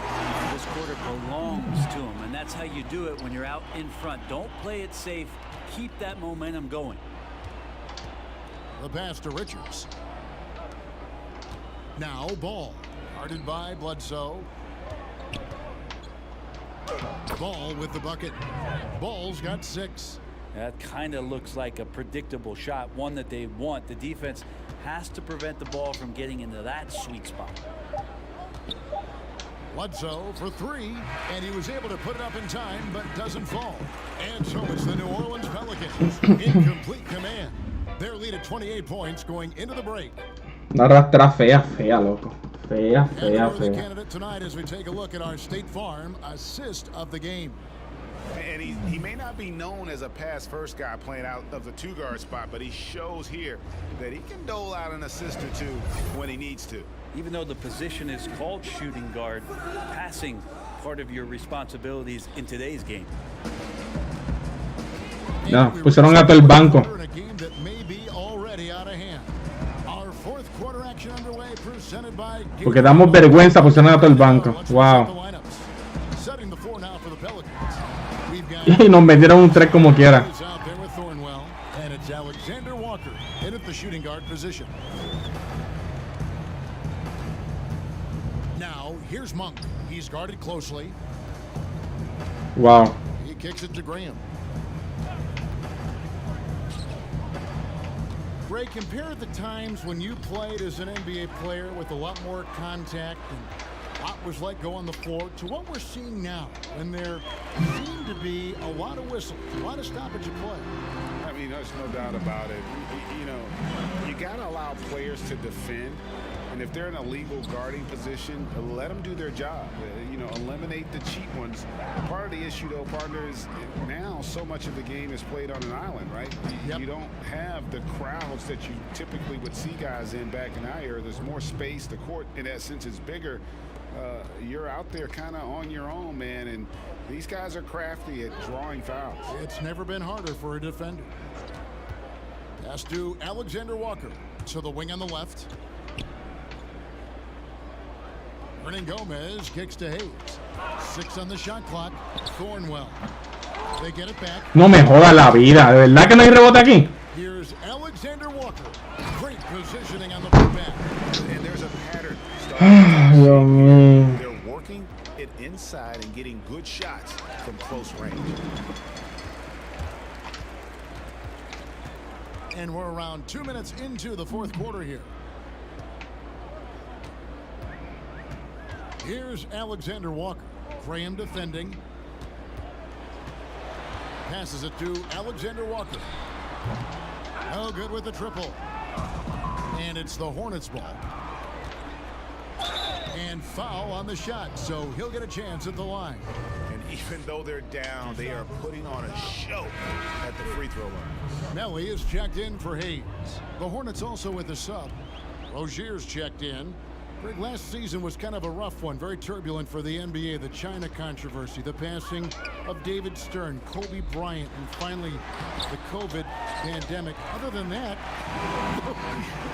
This quarter belongs to him, and that's how you do it when you're out in front. Don't play it safe. Keep that momentum going. The pass to Richards. Now Ball. Guarded by Bledsoe. Ball with the bucket. Ball's got 6. That kind of looks like a predictable shot, one that they want. The defense has to prevent the ball from getting into that sweet spot. Bledsoe for 3, and he was able to put it up in time, but doesn't fall. And so it's the New Orleans Pelicans in complete command. Their lead at 28 points going into the break. Una rastra fea, fea, loco. Fea, fea, The fea. candidate tonight as we take a look at our State Farm assist of the game. And he may not be known as a pass-first guy playing out of the 2-guard spot, but he shows here that he can dole out an assist or 2 when he needs to. Even though the position is called shooting guard, passing part of your responsibilities in today's game. No, pusieron a todo el banco. In a game that may be already out of hand. Our 4th quarter action underway, presented by Porque damos vergüenza, pusieron a todo el banco. Wow. Setting the floor now for the Pelicans. Y nos metieron un 3 como quiera. Out there with Thornwell, and it's Alexander Walker in at the shooting guard position. Now here's Monk. He's guarded closely. Wow. He kicks it to Graham. Ray, compare the times when you played as an NBA player with a lot more contact and what was like go on the floor to what we're seeing now, and there seem to be a lot of whistles, a lot of stoppage of play. I mean, there's no doubt about it. You know, you got to allow players to defend. And if they're in a legal guarding position, let them do their job. You know, eliminate the cheap ones. Part of the issue, though, partner, is now so much of the game is played on an island, right? You don't have the crowds that you typically would see guys in back in our era. There's more space. The court, in that sense, is bigger. You're out there kind of on your own, man, and these guys are crafty at drawing fouls. It's never been harder for a defender. Pass to Alexander Walker. So the wing on the left. Hernan Gomez kicks to Hayes. 6 on the shot clock. Thornwell. They get it back. No me joda la vida. ¿De verdad que no hay rebote aquí? Here's Alexander Walker. Great positioning on the putback. And there's a pattern. Dios mío. They're working it inside and getting good shots from close range. And we're around 2 minutes into the 4th quarter here. Here's Alexander Walker. Graham defending. Passes it to Alexander Walker. Oh, good with the triple. And it's the Hornets ball. And foul on the shot, so he'll get a chance at the line. And even though they're down, they are putting on a show at the free throw line. Melly is checked in for Hayes. The Hornets also with a sub. Rozier's checked in. Greg, last season was kind of a rough one, very turbulent for the NBA. The China controversy, the passing of David Stern, Kobe Bryant, and finally the COVID pandemic. Other than that,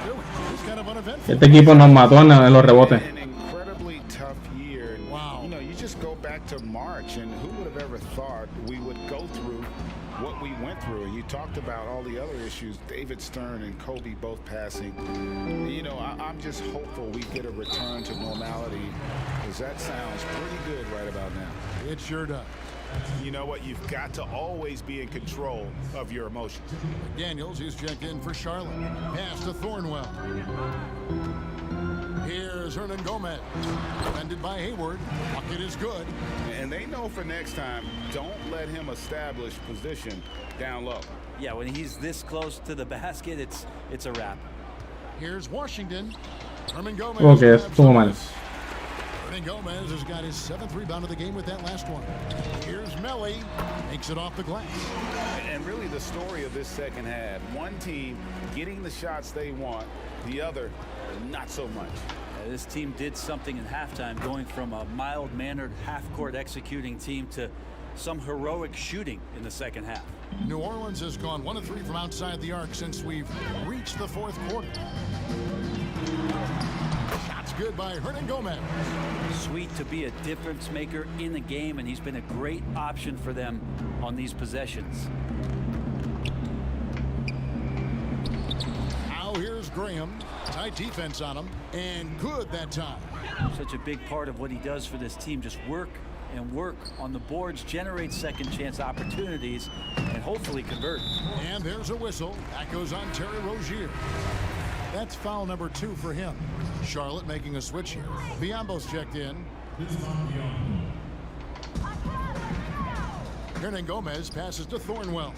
it was kind of uneventful. Este equipo nos mató en los rebotes. An incredibly tough year. And, wow. You know, you just go back to March, and who would have ever thought we would go through what we went through? And you talked about all the other issues, David Stern and Kobe both passing. You know, I'm just hopeful we get a return to normality, because that sounds pretty good right about now. It sure does. You know what? You've got to always be in control of your emotions. Daniels, he's checked in for Charlotte. Pass to Thornwell. Here's Hernan Gomez. Defended by Hayward. Bucket is good. And they know for next time, don't let him establish position down low. Yeah, when he's this close to the basket, it's a wrap. Here's Washington. Hernan Gomez. Okay, estuvo mal. Hernan Gomez has got his 7th rebound of the game with that last one. Here's Melly. Makes it off the glass. And really the story of this second half, one team getting the shots they want, the other not so much. This team did something in halftime, going from a mild-mannered half-court executing team to some heroic shooting in the second half. New Orleans has gone 1 of 3 from outside the arc since we've reached the 4th quarter. Shots good by Hernan Gomez. Sweet to be a difference maker in the game, and he's been a great option for them on these possessions. Now here's Graham. Tight defense on him, and good that time. Such a big part of what he does for this team, just work and work on the boards, generate second chance opportunities, and hopefully convert. And there's a whistle. That goes on Terry Rozier. That's foul number 2 for him. Charlotte making a switch here. Biombo's checked in. Hernan Gomez passes to Thornwell.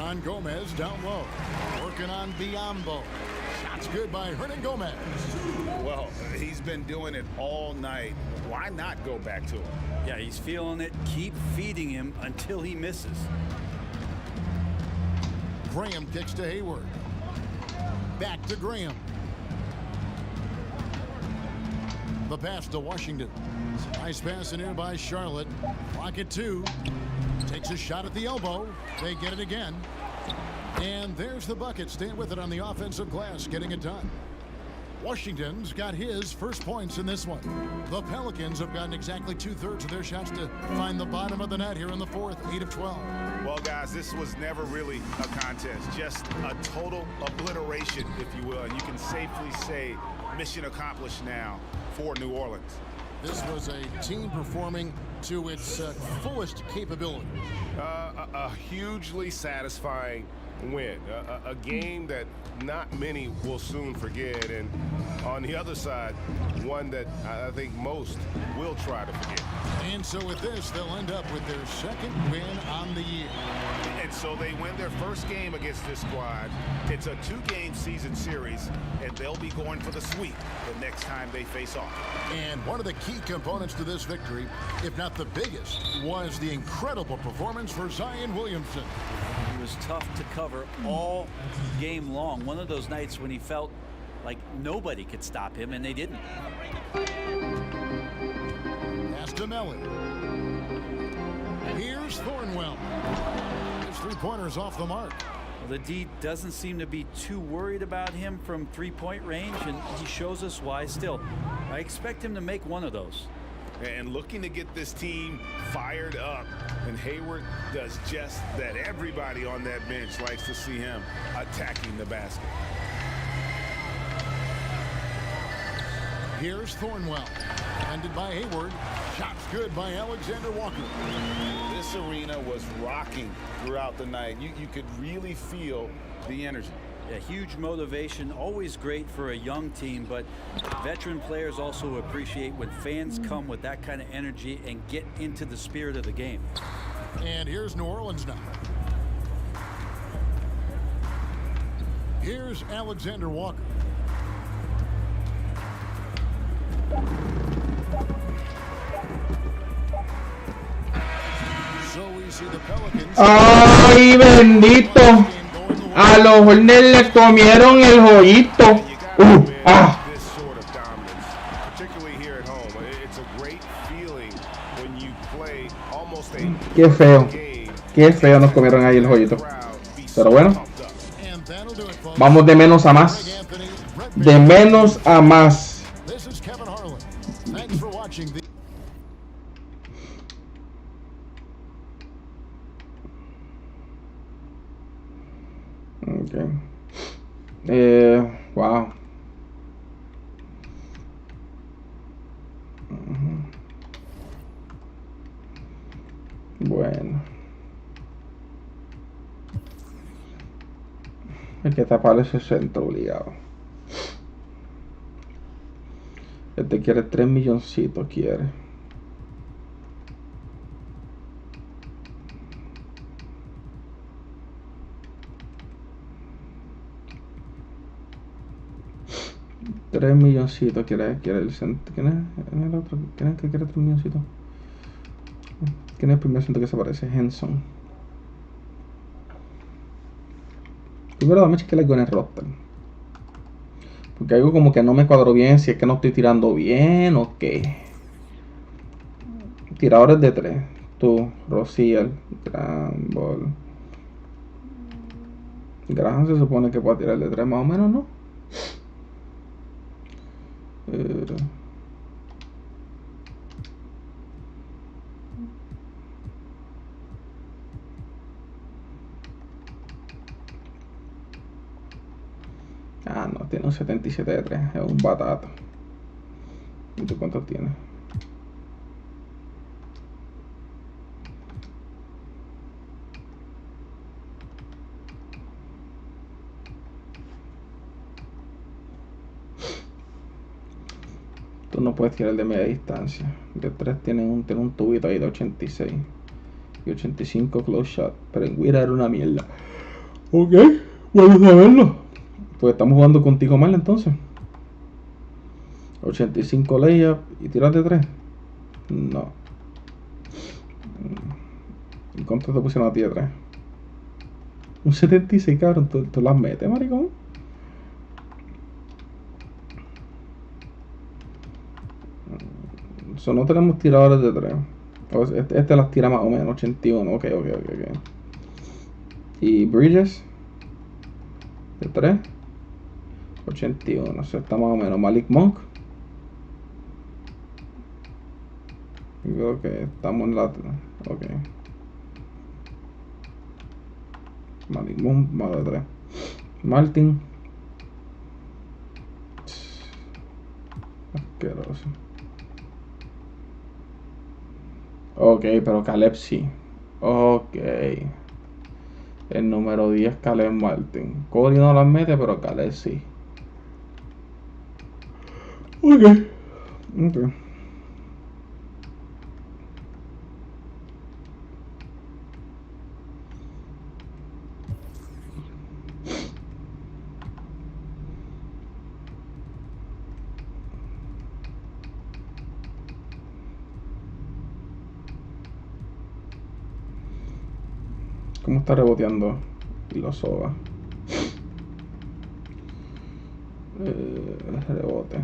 On Gomez down low. Working on Biombo. Shots good by Hernan Gomez. Well, he's been doing it all night. Why not go back to him? Yeah, he's feeling it. Keep feeding him until he misses. Graham kicks to Hayward. Back to Graham. The pass to Washington. Nice pass in here by Charlotte. Clock at 2. Takes a shot at the elbow. They get it again. And there's the bucket. Staying with it on the offensive glass, getting it done. Washington's got his first points in this one. The Pelicans have gotten exactly 2/3 of their shots to find the bottom of the net here in the 4th, 8 of 12. Well, guys, this was never really a contest, just a total obliteration, if you will. And you can safely say mission accomplished now for New Orleans. This was a team performing to its fullest capability. A hugely satisfying win. A game that not many will soon forget. And on the other side, one that I think most will try to forget. And so with this, they'll end up with their 2nd win on the year. And so they win their first game against this squad. It's a 2-game season series, and they'll be going for the sweep the next time they face off. And one of the key components to this victory, if not the biggest, was the incredible performance for Zion Williamson. He was tough to cover all game long. One of those nights when he felt like nobody could stop him, and they didn't. Pass to Melly. Here's Thornwell. His 3-pointers off the mark. Well, the D doesn't seem to be too worried about him from 3-point range, and he shows us why still. I expect him to make one of those. And looking to get this team fired up, and Hayward does just that. Everybody on that bench likes to see him attacking the basket. Here's Thornwell. Ended by Hayward. Shots good by Alexander Walker. This arena was rocking throughout the night. You could really feel the energy. Yeah, huge motivation, always great for a young team, but veteran players also appreciate when fans come with that kind of energy and get into the spirit of the game. And here's New Orleans now. Here's Alexander Walker. So we see the Pelicans. ¡Ay, bendito! A los Hornets le comieron el joyito. Ah. Qué feo. Qué feo nos comieron ahí el joyito. Pero bueno. Vamos de menos a más. De menos a más. Okay. Wow. Bueno. Hay que tapar ese centro obligado. Este quiere 3 milloncitos, quiere. $3 milloncitos quiere el centro. ¿Quién es el otro? ¿Quién es el que quiere 3 milloncitos? ¿Quién es el primer centro que se aparece? Henson. Primero dame chequear algo en el roster. Porque algo como que no me cuadro bien. Si es que no estoy tirando bien o qué. Tiradores de 3. Tú, Rosiel, Granball. Graham se supone que puede tirar de 3 más o menos, ¿no? Ah, no, tiene un 77 de 3. Es un batata. ¿Y tú cuántos tienes? Tú no puedes tirar el de media distancia. De 3 tiene un tubito ahí de 86. Y 85 close shot. Pero en Wira era una mierda. Ok, vamos a verlo. Pues estamos jugando contigo mal entonces. 85 layup y tiras de 3. No. ¿Y cuánto te pusieron a ti de 3? Un 76, cabrón. ¿Tú las metes, maricón? No tenemos tiradores de 3. Este las tira más o menos. 81. Ok. Y Bridges de 3. 81. O sea, está más o menos. Malik Monk. Creo que estamos en la... Ok. Malik Monk más de 3. Martin. Asqueroso. Ok, pero Caleb sí. Ok. El número 10, Caleb Martin. Cody no las mete, pero Caleb sí. Ok. ¿Cómo está reboteando Ilosoba? Rebote.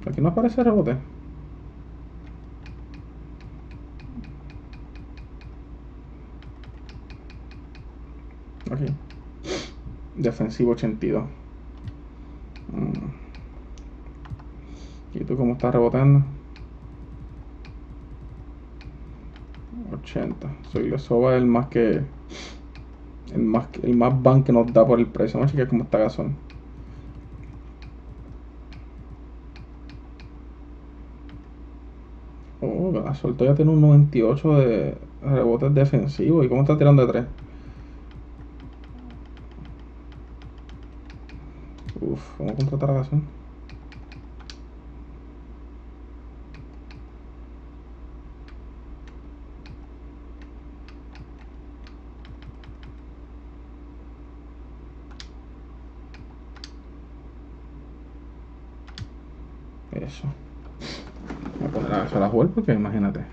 Aquí no aparece rebote. Aquí. Defensivo 82. ¿Y tú cómo estás reboteando? 80. Soy Ilosoba el más que... El más ban que nos da por el precio. Vamos a chequear cómo está Gasol. Oh, Gasol todavía tiene un 98 de rebotes defensivos. ¿Y cómo está tirando de 3? Uf, ¿cómo contratar a Gasol? Eso. Voy a poner a Gasol a jugar porque imagínate.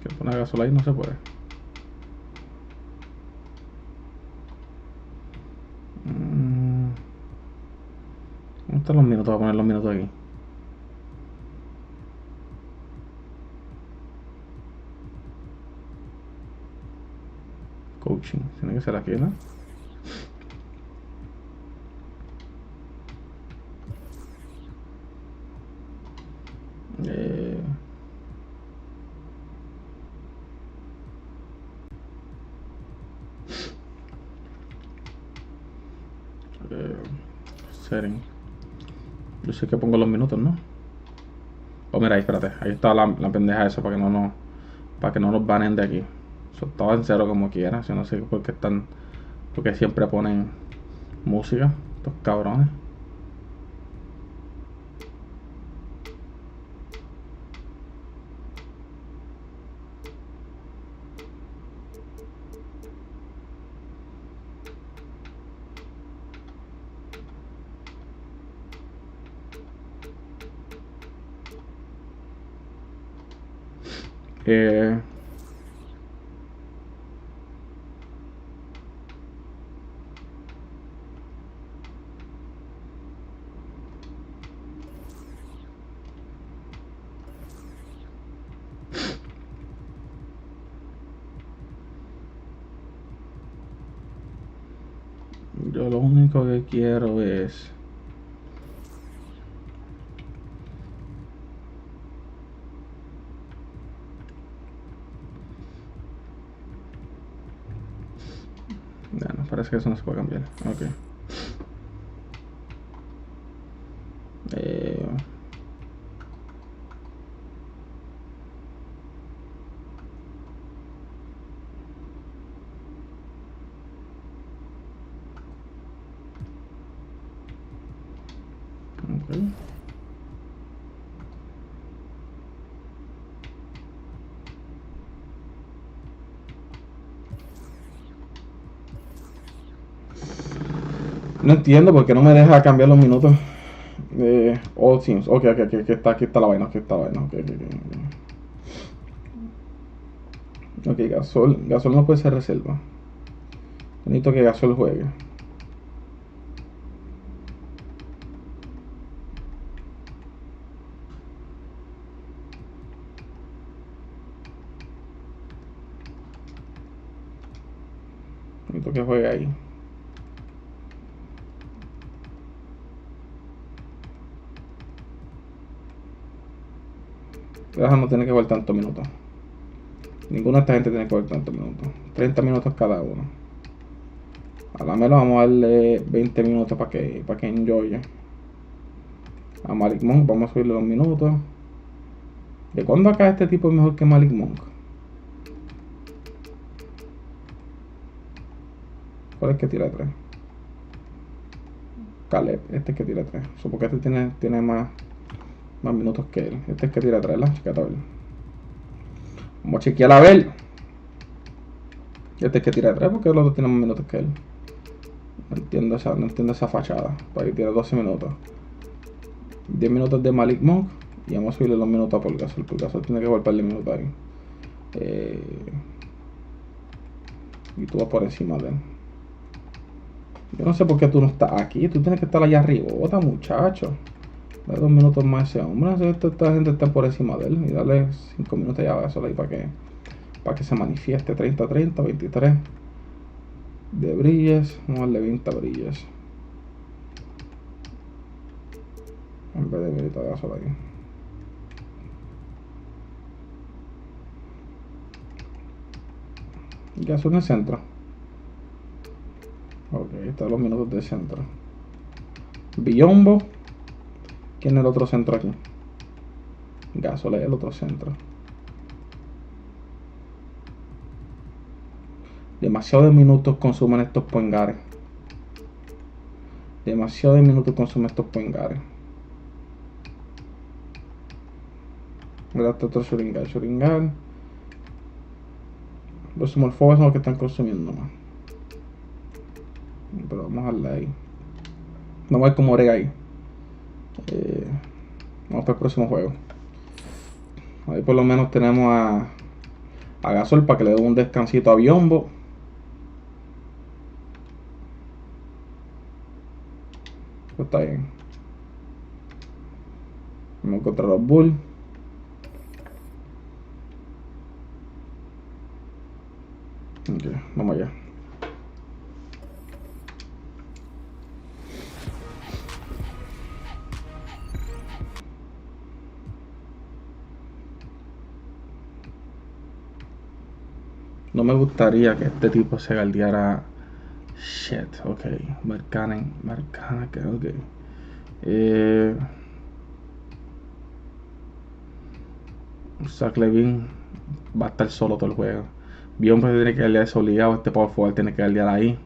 Que poner gasolina ahí no se puede. ¿Dónde están los minutos? Voy a poner los minutos aquí. Coaching, tiene que ser aquí, ¿no? Setting. Yo sé que pongo los minutos, ¿no? Oh, mira ahí, espérate. Ahí está la pendeja esa para que no nos banen de aquí. Eso estaba en cero como quiera. Yo no sé por qué están. Porque siempre ponen música. Estos cabrones. Yo lo único que quiero es no, parece que eso no se puede cambiar. Ok. Okay. No entiendo por qué no me deja cambiar los minutos. All teams. Ok, aquí está la vaina. Ok, Gasol no puede ser reserva. Necesito que Gasol juegue. Necesito que juegue ahí. Raja no tiene que jugar tantos minutos. Ninguna de esta gente tiene que jugar tantos minutos. 30 minutos cada uno. A la Melo vamos a darle 20 minutos para que enjoye. A Malik Monk vamos a subirle los minutos. ¿De cuándo acá este tipo es mejor que Malik Monk? ¿Cuál es que tira 3? Caleb, este es que tira 3. Porque este tiene más minutos que él. Este es que tira 3, ¿la? Chequeate a ver. Vamos a chequear a ver. Este es que tira 3 porque los otros tienen más minutos que él. No entiendo esa fachada. Para que tiene 12 minutos. 10 minutos de Malik Monk. Y vamos a subirle los minutos a Paul Gasol. Paul Gasol tiene que jugar par de minutos ahí. Y tú vas por encima de él. Yo no sé por qué tú no estás aquí. Tú tienes que estar allá arriba. Bota, muchacho. Dale 2 minutos más a ese hombre. No sé que esta gente está por encima de él. Y dale 5 minutos ya a Gasol ahí para que se manifieste. 30-30, 23. De Bridges. Vamos a darle 20 a Bridges. En vez de Milito de Gasol ahí. Gasol en el centro. Ok, están los minutos de centro. Biyombo. ¿Quién es el otro centro aquí? Gasol es el otro centro. Demasiados minutos consumen estos poingares. Demasiados minutos consumen estos poingares. Este otro Shuringal. Los small forwards son los que están consumiendo más. Pero vamos a darle ahí. Vamos a ver cómo brega ahí. Vamos para el próximo juego. Ahí por lo menos tenemos a Gasol para que le dé un descansito a Biyombo. Pues está bien. Vamos contra los Bulls. Ok, vamos allá. No me gustaría que este tipo se galdeara. Shit, ok. Marcana, ok. Zach Levine va a estar solo todo el juego. Biyombo tiene que galdear eso obligado. Este power forward tiene que galdear ahí.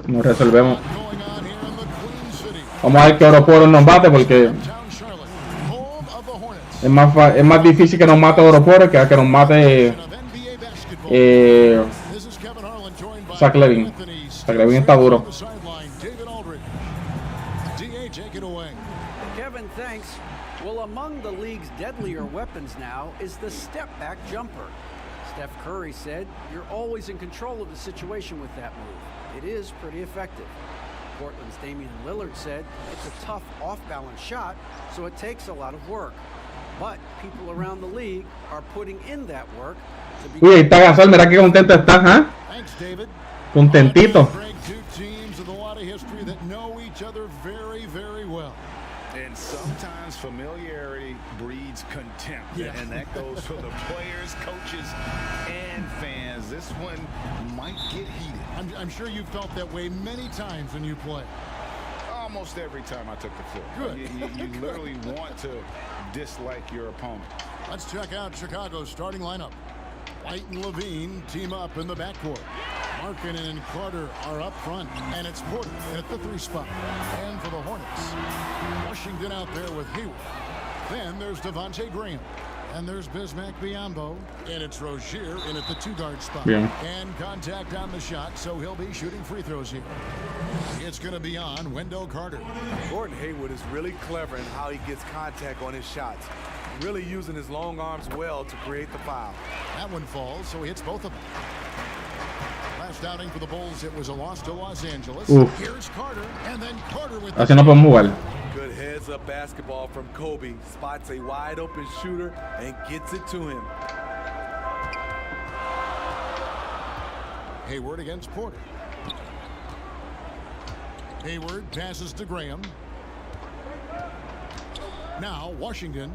Nos resolvemos. Vamos a ver qué Oroporo nos bate porque es más difícil que nos mate Oroporo que nos mate Zach Levine. Zach Levine está duro. Kevin, thanks. Well, among the league's deadlier weapons now is the step-back jumper. Steph Curry said, "You're always in control of the situation with that move. It is pretty effective." Portland's Damian Lillard said, "It's a tough off-balance shot, so it takes a lot of work. But people around the league are putting in that work to be." Uy, ahí está Gasol, mira qué contento está, ¿eh? Thanks, David. Contentito. Two teams with a lot of history that know each other very, very well. And sometimes familiarity breeds contempt. Yeah. And that goes for the players, coaches, and fans. This one might get heated. I'm sure you felt that way many times when you play. Almost every time I took the floor. Good. You literally want to dislike your opponent. Let's check out Chicago's starting lineup. White and Levine team up in the backcourt. Markkanen and Carter are up front, and it's Porter at the 3 spot. And for the Hornets, Washington out there with Hayward. Then there's Devontae Graham. And there's Bismack Biyombo. And it's Rozier in at the 2-guard spot. Yeah. And contact on the shot, so he'll be shooting free throws here. It's going to be on Wendell Carter. Gordon Hayward is really clever in how he gets contact on his shots. Really using his long arms well to create the foul. That one falls, so he hits both of them. Last outing for the Bulls, it was a loss to Los Angeles. Uf. Here's Carter, and then Carter with Así no podemos jugar. Good heads-up basketball from Kobe. Spots a wide-open shooter and gets it to him. Hayward against Porter. Hayward passes to Graham. Now Washington.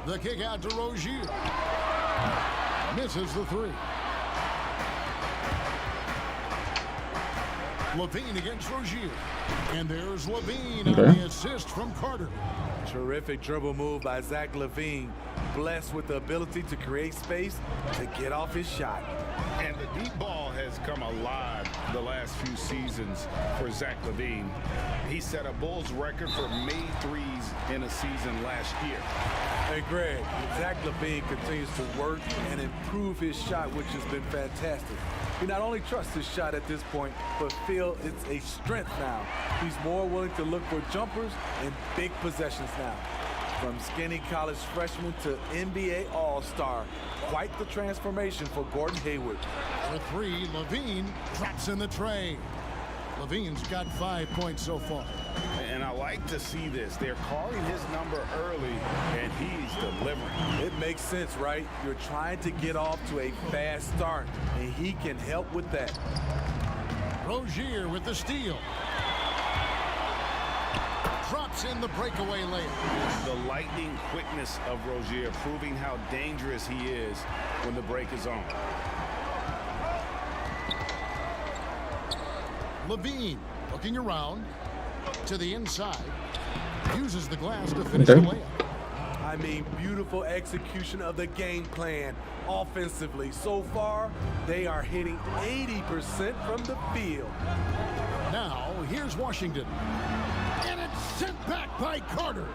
The kick out to Rozier. Misses the 3. Levine against Rozier. And there's Levine on the assist from Carter. Terrific dribble move by Zach Levine. Blessed with the ability to create space to get off his shot. And the deep ball has come alive the last few seasons for Zach Levine. He set a Bulls record for made threes in a season last year. Hey, Greg, Zach Levine continues to work and improve his shot, which has been fantastic. He not only trusts his shot at this point, but feel it's a strength now. He's more willing to look for jumpers and big possessions now. From skinny college freshman to NBA All-Star. Quite the transformation for Gordon Hayward. For three, Levine drops in the tray. Levine's got 5 points so far. And I like to see this. They're calling his number early, and he's delivering. It makes sense, right? You're trying to get off to a fast start, and he can help with that. Rozier with the steal. Drops in the breakaway layup. The lightning quickness of Rozier proving how dangerous he is when the break is on. Levine looking around to the inside. Uses the glass to finish the layup. I mean, beautiful execution of the game plan offensively. So far, they are hitting 80% from the field. Now, here's Washington. And it's sent back by Carter.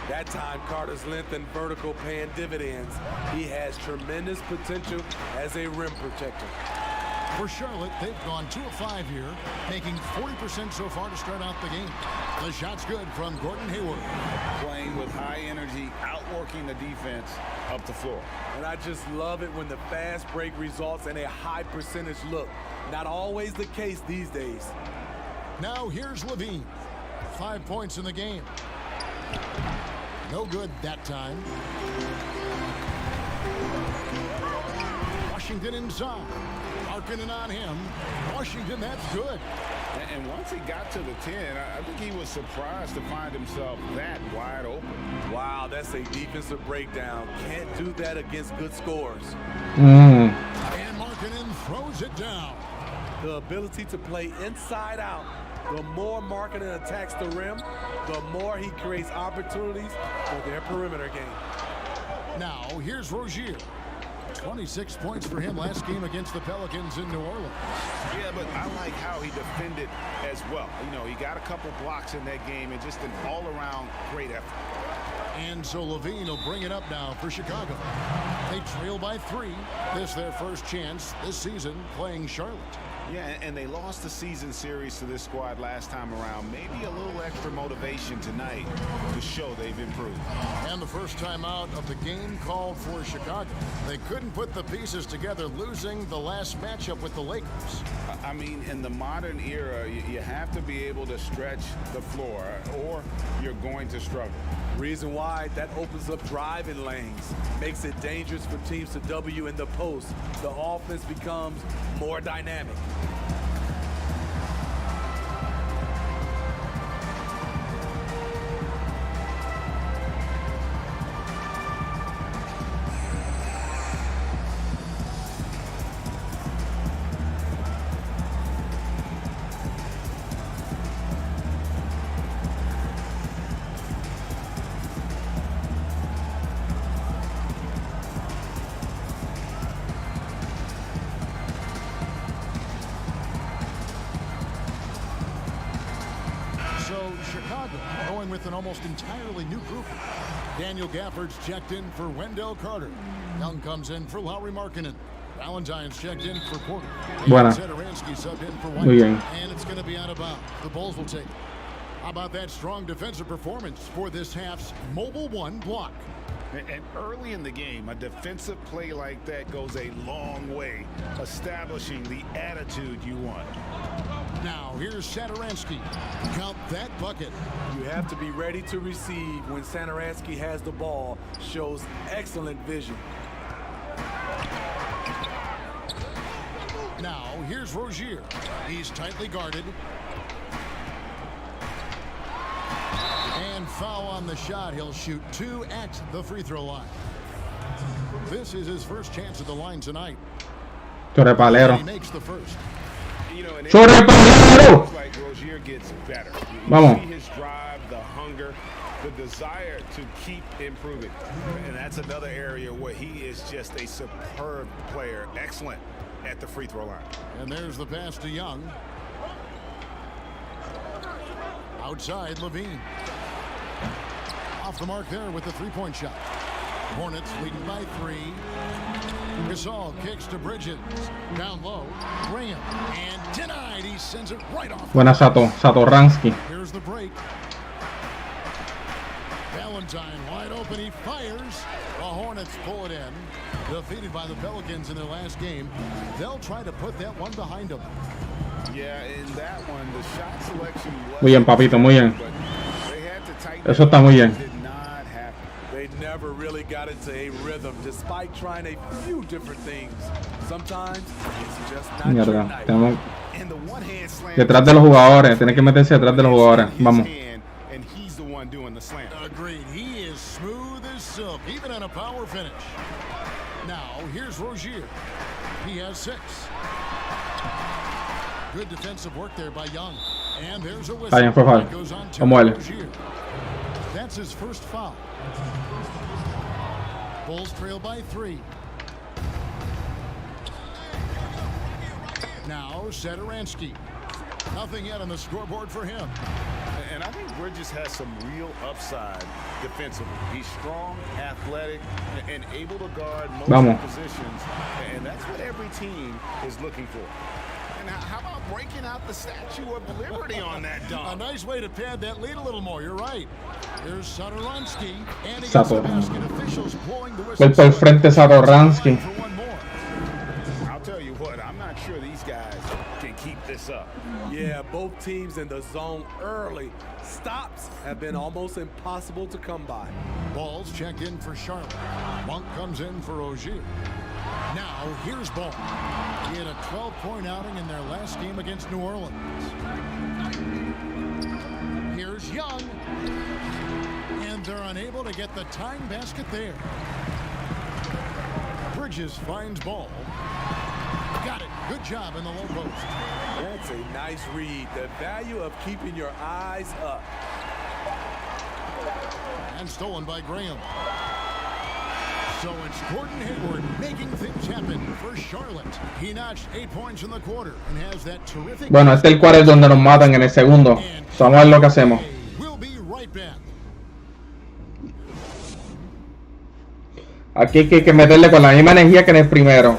That time, Carter's length and vertical paying dividends. He has tremendous potential as a rim protector. For Charlotte, they've gone 2 of 5 here, making 40% so far to start out the game. The shot's good from Gordon Hayward. Playing with high energy, outworking the defense up the floor. And I just love it when the fast break results in a high percentage look. Not always the case these days. Now here's Levine. 5 points in the game. No good that time. Washington inside. Marking on him. Washington, that's good. And once he got to the 10, I think he was surprised to find himself that wide open. Wow, that's a defensive breakdown. Can't do that against good scores. And Markkanen throws it down. The ability to play inside out. The more Markkanen attacks the rim, the more he creates opportunities for their perimeter game. Now, here's Rozier. 26 points for him last game against the Pelicans in New Orleans. Yeah, but I like how he defended as well. You know, he got a couple blocks in that game and just an all-around great effort. And so Levine will bring it up now for Chicago. They trail by 3. This their first chance this season playing Charlotte. Yeah, and they lost the season series to this squad last time around. Maybe a little extra motivation tonight to show they've improved. And the first time out of the game called for Chicago. They couldn't put the pieces together, losing the last matchup with the Lakers. I mean, in the modern era, you have to be able to stretch the floor or you're going to struggle. Reason why, that opens up driving lanes, makes it dangerous for teams to W in the post. The offense becomes more dynamic. Chicago going with an almost entirely new group. Daniel Gafford's checked in for Wendell Carter. Young comes in for Lauri Markkanen. Valentine's checked in for Porter. Buena. Sederansky subbed in for White. Muy bien. And it's going to be out of bounds. The Bulls will take it. How about that strong defensive performance for this half's Mobile One block? And early in the game, a defensive play like that goes a long way, establishing the attitude you want. Now, here's Sederansky. Count that bucket. You have to be ready to receive when Sederansky has the ball. Shows excellent vision. Now, here's Rozier. He's tightly guarded. And foul on the shot. He'll shoot 2 at the free throw line. This is his first chance at the line tonight. Chorepalero. He makes the first. You know, and Chorepalero. like Rozier gets better. Vamos. You see his drive, the hunger, the desire to keep improving. And that's another area where he is just a superb player. Excellent at the free throw line. And there's the pass to Young. Outside, Levine. Off the mark there with the three-point shot. Hornets leading by 3. Gasol kicks to Bridges. Down low. Graham. And denied. He sends it right off. Buena Satoransky. Here's the break. Valentine wide open. He fires. The Hornets pull it in. Defeated by the Pelicans in their last game. They'll try to put that one behind them. Yeah, in that one, the shot selection was Muy bien, papito, muy bien. they had to tighten Eso está muy bien. did not happen. They never really got into a rhythm despite trying a few different things. Sometimes it's just not your Mierda, night. tenemos And the one hand slam detrás de los jugadores. Tienen que meterse detrás de los jugadores. Vamos. and he's the one doing the slam. Agreed. He is smooth as silk, even on a power finish. Now, here's Rozier. He has 6. Good defensive work there by Young. And there's a whistle. Está bien, fue foul. That goes on to Vamos a darle. Rozier. That's his first foul. Bulls trail by 3. Now, Satoransky. Nothing yet on the scoreboard for him. And I think Bridges has some real upside defensively. He's strong, athletic, and able to guard most Vamos. positions. And that's what every team is looking for. And how about breaking out the Statue of Liberty on that A dunk? nice way to pad that lead a little more. You're right. Here's Satoransky. And he gets the basket. Officials blowing the whistle. Vuelve al frente Satoransky. For one more. I'll tell you what, I'm not sure these guys can keep this up. Yeah, both teams in the zone early. Stops have been almost impossible to come by. Ball's checked in for Charlotte. Monk comes in for Rozier. Now, here's Ball. He had a 12-point outing in their last game against New Orleans. Here's Young. And they're unable to get the tying basket there. Bridges finds Ball. Got it. Good job in the low post. That's a nice read. The value of keeping your eyes up. And stolen by Graham. So it's Gordon Hayward making things happen for Charlotte. He notched 8 points in the quarter and has that terrific. Bueno, este es el cual es donde nos matan en el segundo. So, vamos a ver lo que hacemos. We'll be right back. Aquí hay que meterle con la misma energía que en el primero.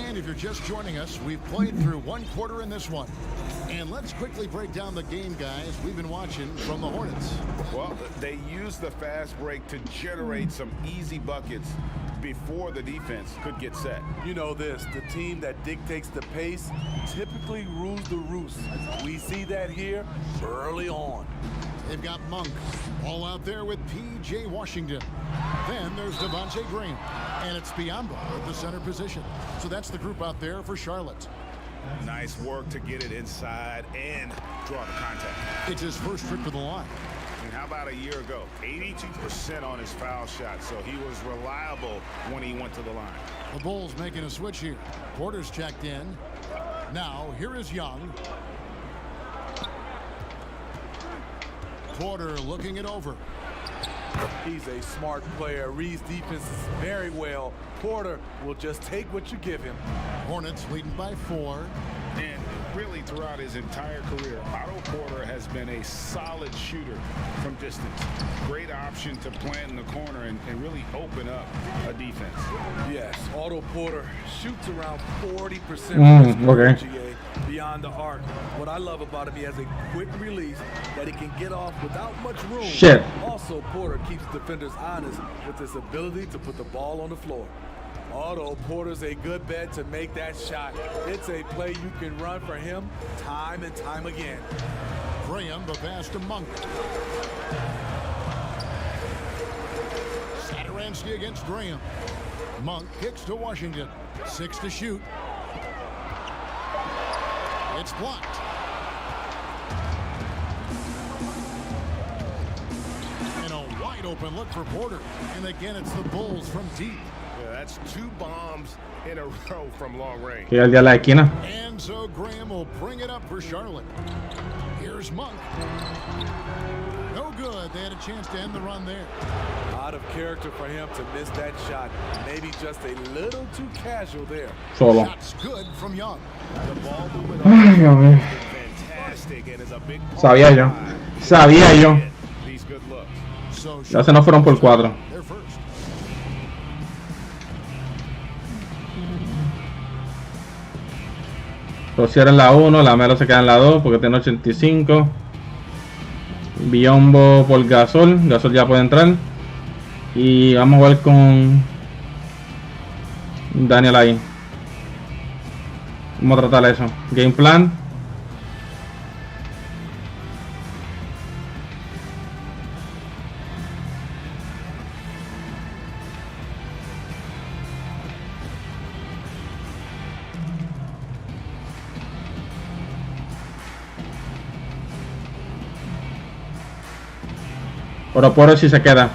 And if you're just joining us, we've played through one quarter in this one. And let's quickly break down the game, guys, we've been watching from the Hornets. Well, they used the fast break to generate some easy buckets before the defense could get set. You know this, the team that dictates the pace typically rules the roost. We see that here early on. They've got Monk all out there with P.J. Washington. Then there's Devontae Graham. And it's Biyombo at the center position. So that's the group out there for Charlotte. Nice work to get it inside and draw the contact. It's his first trip to the line. And how about a year ago? 82% on his foul shot, so he was reliable when he went to the line. The Bulls making a switch here. Porter's checked in. Now, here is Young. Porter looking it over. He's a smart player, reads defenses very well. Porter will just take what you give him. Hornets leading by 4. And really throughout his entire career, Otto Porter has been a solid shooter from distance. Great option to plant in the corner and really open up a defense. Yes, Otto Porter shoots around 40% beyond the arc. What I love about him, he has a quick release that he can get off without much room. Shit. Also, Porter keeps defenders honest with his ability to put the ball on the floor. Otto Porter's a good bet to make that shot. It's a play you can run for him time and time again. Graham, the pass to Monk. Satoransky against Graham. Monk kicks to Washington. 6 to shoot. It's blocked. And a wide open look for Porter. And again, it's the Bulls from deep. Yeah, that's 2 bombs in a row from long range. Que el de la esquina. And so Graham will bring it up for Charlotte. Here's Monk. No good. They had a chance to end the run there. Out of character for him to miss that shot. Maybe just a little too casual there. Solo. Shots good from Young. The ball movement Ay, Dios mío. fantastic and is a big part Sabía yo. Sabía yo. these good looks. So Ya se nos fueron por 4. they're first. Rozier en la 1, la Melo se queda en la 2 porque tiene 85. Biyombo por Gasol. Gasol ya puede entrar. Y vamos a ver con Daniel ahí. Vamos a tratar eso. Game plan. Por si se queda.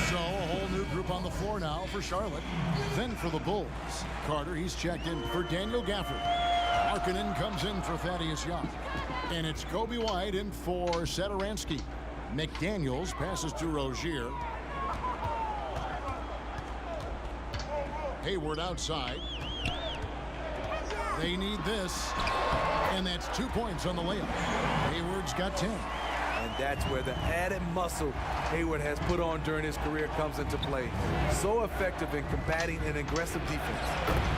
So a whole new group on the floor now for Charlotte. Then for the Bulls. Carter, he's checked in for Daniel Gafford. Markkanen comes in for Thaddeus Young. And it's Kobe White in for Satoransky. McDaniels passes to Rozier. Hayward outside. They need this. And that's 2 points on the layup. Hayward's got 10. And that's where the added muscle Hayward has put on during his career comes into play. So effective in combating an aggressive defense.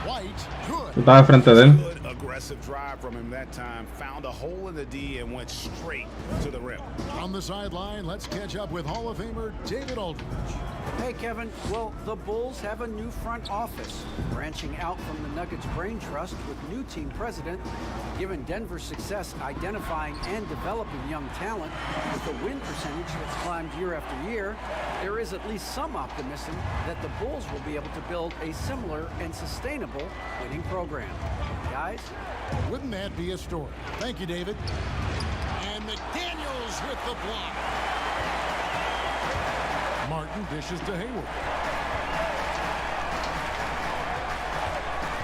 White, good. Estaba de frente de él. Good aggressive drive from him that time. Found a hole in the D and went straight to the rim. On the sideline, let's catch up with Hall of Famer David Aldridge. Hey, Kevin. Well, the Bulls have a new front office, branching out from the Nuggets brain trust with new team president. Given Denver's success identifying and developing young talent, with the win percentage that's climbed year after year, there is at least some optimism that the Bulls will be able to build a similar and sustainable winning program. Guys? Wouldn't that be a story? Thank you, David. And McDaniels with the block. Martin dishes to Hayward.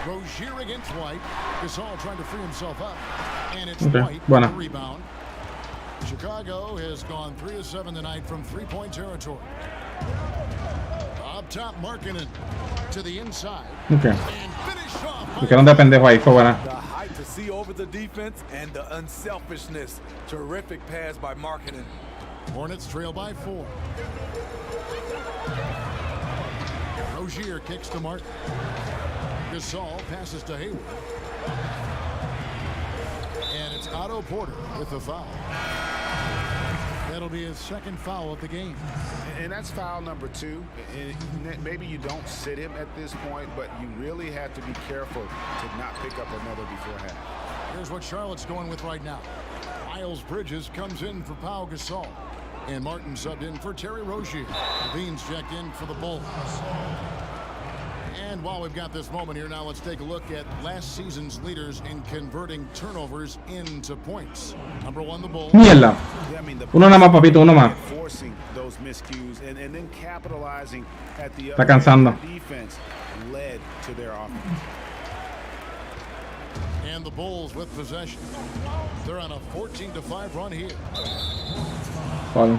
Rozier against White. Gasol trying to free himself up. And it's White with the rebound. Chicago has gone 3 of 7 tonight from three-point territory. Up top, Markkanen to the inside. Okay. And finish off. Quedaron de pendejo ahí, fue buena. The height to see over the defense and the unselfishness. Terrific pass by Markkanen. Hornets trail by 4. Rozier kicks to Martin. Gasol passes to Hayward. And it's Otto Porter with the foul. That'll be his second foul of the game. And that's foul number 2. And maybe you don't sit him at this point, but you really have to be careful to not pick up another before half. Here's what Charlotte's going with right now. Miles Bridges comes in for Pau Gasol. And Martin subbed in for Terry Rozier. Levine's checked in for the Bulls. And while we've got this moment here, now let's take a look at last season's leaders in converting turnovers into points. Number 1, the Bulls. Mierda. Uno nada más, papito, uno más. Forcing those miscues and then capitalizing at the Está cansando. defense led to their offense. And the Bulls with possession. They're on a 14-5 run here. Foul.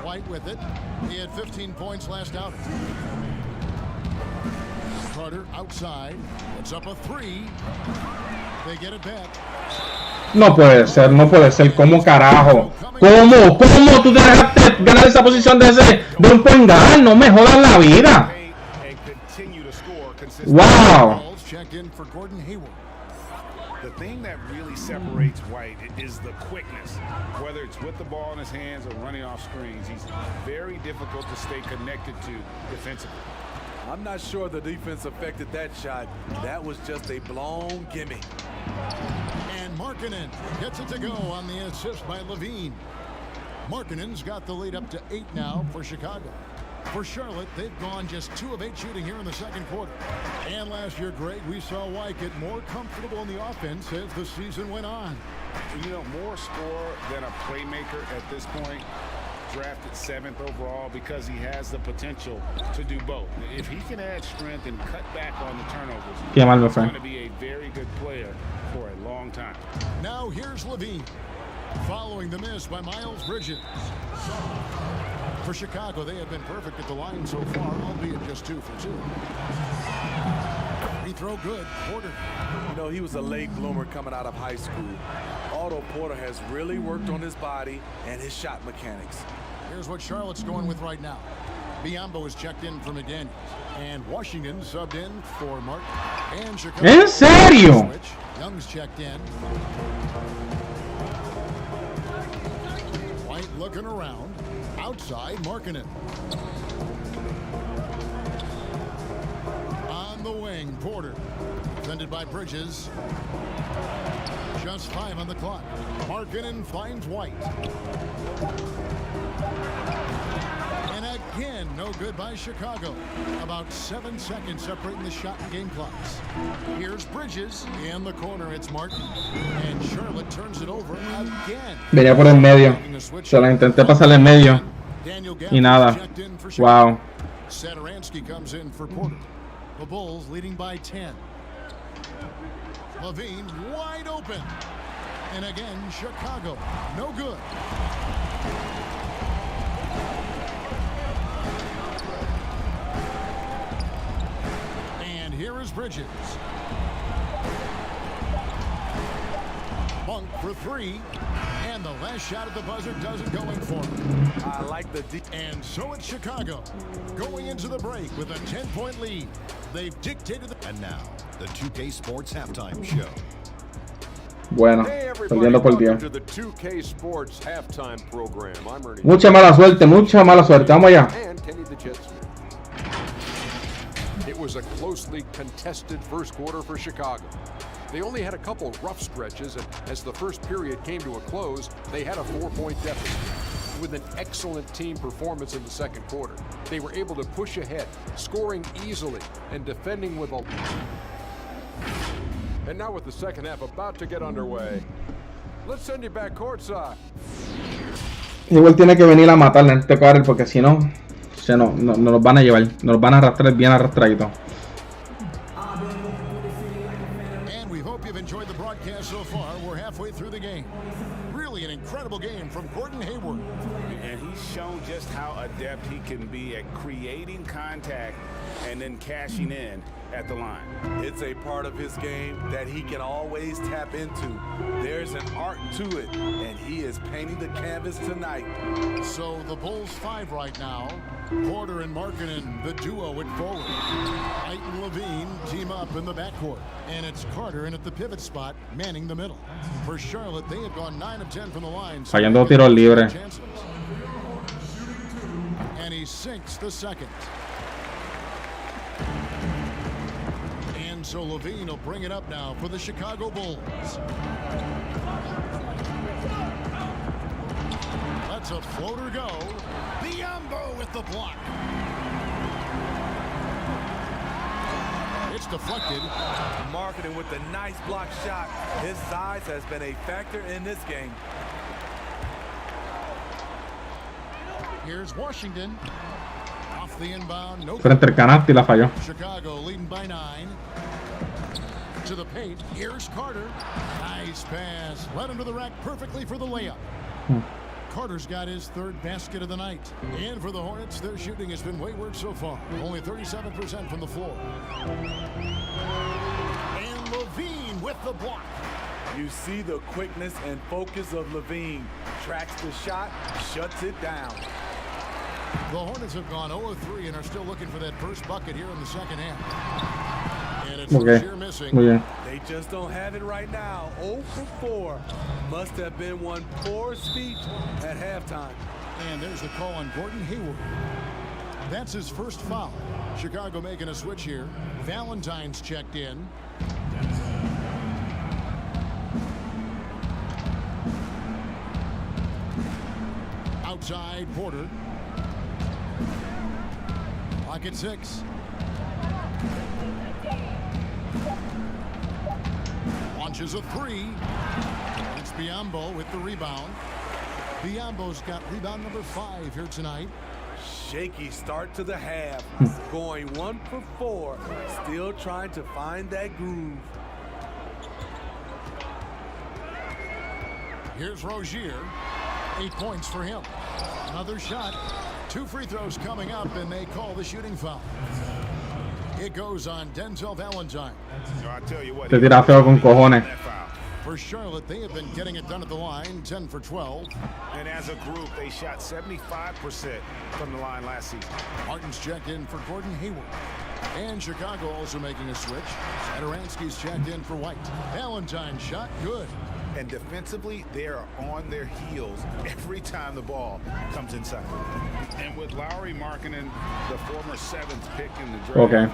White with it. He had 15 points last outing. Carter outside. Puts up a 3. They get it back. No puede ser, no puede ser. ¿Cómo carajo? ¿Cómo tú te dejaste ganar esa posición de un point guard? No me jodas la vida. Wow. The thing that really separates White is the quickness. Whether it's with the ball in his hands or running off screens, he's very difficult to stay connected to defensively. I'm not sure the defense affected that shot. That was just a blown gimme. And Markkanen gets it to go on the assist by Levine. Markkanen's got the lead up to 8 now for Chicago. For Charlotte, they've gone just 2 of 8 shooting here in the second quarter. And last year, Greg, we saw White get more comfortable in the offense as the season went on. You know, more scorer than a playmaker at this point. Drafted 7th overall because he has the potential to do both. If he can add strength and cut back on the turnovers, he's going to be a very good player for a long time. Now here's Levine, following the miss by Miles Bridges. For Chicago, they have been perfect at the line so far, albeit just 2 for 2. Free throw good. Porter. You know, he was a late bloomer coming out of high school. Otto Porter has really worked on his body and his shot mechanics. Here's what Charlotte's going with right now. Biombo is checked in for McDaniels. And Washington subbed in for Mark. And Chicago. ¿En serio? Young's checked in. White looking around. Outside, Markkanen. On the wing, Porter. Defended by Bridges. Just 5 on the clock. Markkanen finds White. And again, no good by Chicago. About 7 seconds separating the shot and game clocks. Here's Bridges. In the corner, it's Martin. And Charlotte turns it over again. Venía por el medio. Se la intenté pasar en medio. Y nada. Wow. Satoransky comes in for Porter. The Bulls leading by 10. Levine wide open. And again, Chicago. No good. And here is Bridges. Monk for 3. And the last shot at the buzzer doesn't go in for him. I like the and so it's Chicago going into the break with a 10-point lead. They've dictated the... And now, the 2K Sports Halftime Show. Bueno, Hey perdiendo por 10. to the 2K Sports Halftime Program. I'm Ernie. Mucha mala suerte, mucha mala suerte. Vamos allá. And Kenny the Jet Smith. It was a closely contested first quarter for Chicago. They only had a couple rough stretches, and as the first period came to a close, they had a 4-point deficit. With an excellent team performance in the second quarter, they were able to push ahead, scoring easily and defending with a... And now with the second half about to get underway, let's send you back courtside. Igual tiene que venir a matarle en este quarter porque si no, nos van a llevar, nos van a arrastrar bien arrastraditos. And we hope you've enjoyed the broadcast so far. We're halfway through the game. Really an incredible game from Gordon Hayward. And he's shown just how adept he can be at creating contact and then cashing in at the line. It's a part of his game that he can always tap into. There's an art to it, and he is painting the canvas tonight. So the Bulls 5 right now. Porter and Markkanen, the duo at forward. White and Levine team up in the backcourt. And it's Carter in at the pivot spot, manning the middle. For Charlotte, they have gone 9 of 10 from the line. Fallando tiros libres. And he sinks the second. And so Levine will bring it up now for the Chicago Bulls. Let's a floater go. Biombo with the block. It's deflected. Markkanen with the nice block shot. His size has been a factor in this game. Here's Washington. Off the inbound. No. Frente al canasto y la falló. Chicago leading by 9. To the paint. Here's Carter. Nice pass. Led him to the rack perfectly for the layup. Carter's got his 3rd basket of the night. And for the Hornets, their shooting has been wayward so far. Only 37% from the floor. And Levine with the block. You see the quickness and focus of Levine. Tracks the shot, shuts it down. The Hornets have gone 0-3 and are still looking for that first bucket here in the second half. And it's Rozier missing. They just don't have it right now. 0 for 4. Must have been one poor speech at halftime. And there's the call on Gordon Hayward. That's his first foul. Chicago making a switch here. Valentine's checked in. Outside, Porter. Pocket 6. Launches a 3. It's Biombo with the rebound. Biombo's got rebound number 5 here tonight. Shaky start to the half. Going 1 for 4. Still trying to find that groove. Here's Rozier. 8 points for him. Another shot. 2 free throws coming up, and they call the shooting foul. It goes on Denzel Valentine. So I tell you what, Te tira feo con cojones. For Charlotte, they have been getting it done at the line, 10 for 12. And as a group, they shot 75% from the line last season. Martin's checked in for Gordon Hayward. And Chicago also making a switch. Sadaransky's checked in for White. Valentine's shot, good. And defensively, they are on their heels every time the ball comes inside. And with Lowry Markkanen, the former 7th pick in the draft, Okay.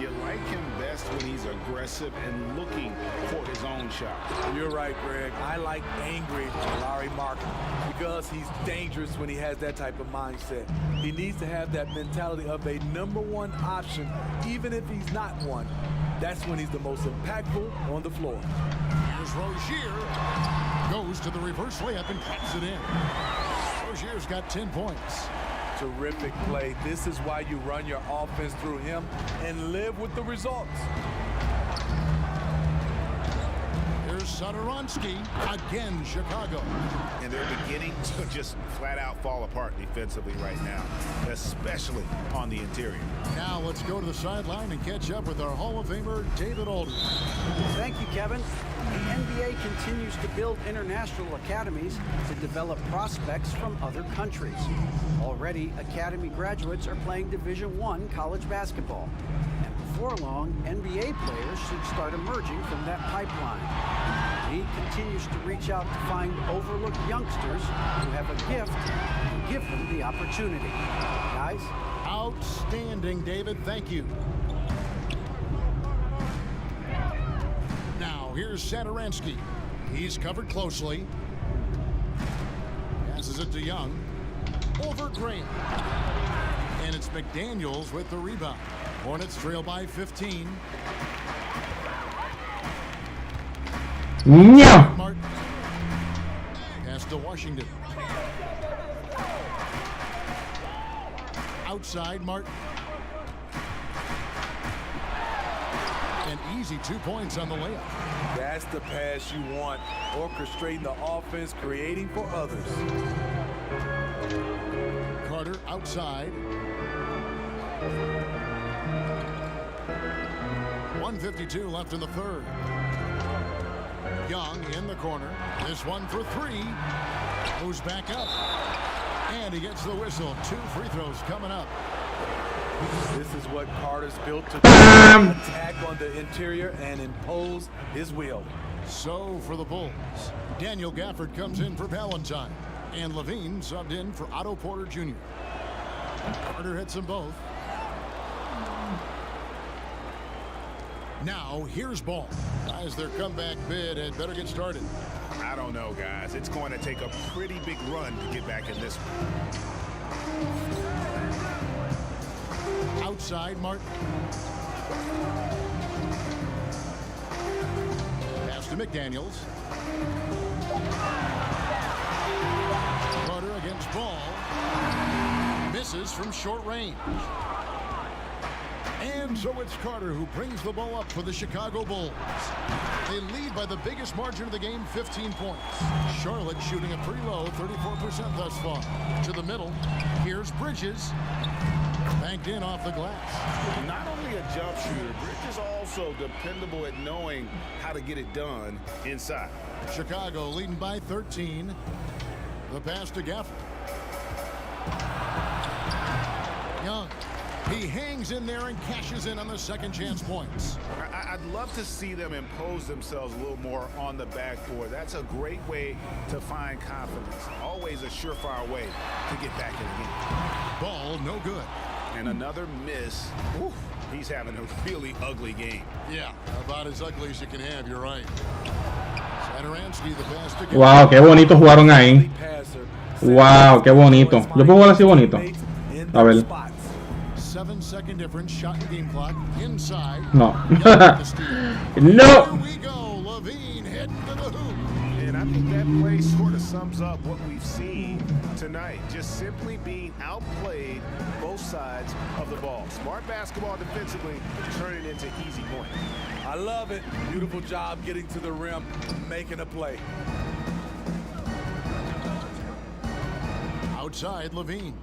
you like him best when he's aggressive and looking for his own shot. You're right, Greg. I like angry Larry Markkanen because he's dangerous when he has that type of mindset. He needs to have that mentality of a #1 option, even if he's not one. That's when he's the most impactful on the floor. Here's Rozier. Goes to the reverse layup and claps it in. Rozier's got 10 points. Terrific play. This is why you run your offense through him and live with the results. Here's Sadaransky. Again, Chicago. And they're beginning to just flat out fall apart defensively right now, especially on the interior. Now let's go to the sideline and catch up with our Hall of Famer, David Aldridge. Thank you, Kevin. The NBA continues to build international academies to develop prospects from other countries. Already, academy graduates are playing Division I college basketball. And before long, NBA players should start emerging from that pipeline. The league continues to reach out to find overlooked youngsters who have a gift and give them the opportunity. Guys? Outstanding, David. Thank you. Now, here's Sadaransky. He's covered closely. Passes it to Young. Over Graham. And it's McDaniels with the rebound. Hornets trail by 15. No. Martin. Pass to Washington. Outside, Martin. An easy 2 points on the layup. That's the pass you want. Orchestrating the offense, creating for others. Carter outside. 1:52 left in the third. Young in the corner. This one for three. Moves back up. And he gets the whistle. 2 free throws coming up. This is what Carter's built to do. Attack on the interior and impose his will. So for the Bulls, Daniel Gafford comes in for Valentine. And Levine subbed in for Otto Porter Jr. Carter hits them both. Now, here's Ball. Guys, their comeback bid had better get started. I don't know, guys. It's going to take a pretty big run to get back in this one. Outside, Martin. Pass to McDaniels. Carter against Ball. Misses from short range. And so it's Carter who brings the ball up for the Chicago Bulls. They lead by the biggest margin of the game, 15 points. Charlotte shooting a pretty low, 34% thus far. To the middle, here's Bridges. Banked in off the glass. Not only a jump shooter, Bridges also dependable at knowing how to get it done inside. Chicago leading by 13. The pass to Gafford. Young. He hangs in there and cashes in on the second chance points. I'd love to see them impose themselves a little more on the backboard. That's a great way to find confidence. Always a surefire way to get back in the game. Ball no good. And another miss. Oof, he's having a really ugly game. Yeah, about as ugly as you can have, you're right. Sadaransky, the pass to Wow, qué bonito jugaron ahí. Wow, qué bonito. Yo puedo jugar así bonito. A ver. 7-second difference, shot in game clock, inside. No. No. Here we go, Levine heading to the hoop. And I think that play sort of sums up what we've seen tonight. Just simply being outplayed both sides of the ball. Smart basketball defensively, turning into easy points. I love it. Beautiful job getting to the rim, making a play. Outside, Levine.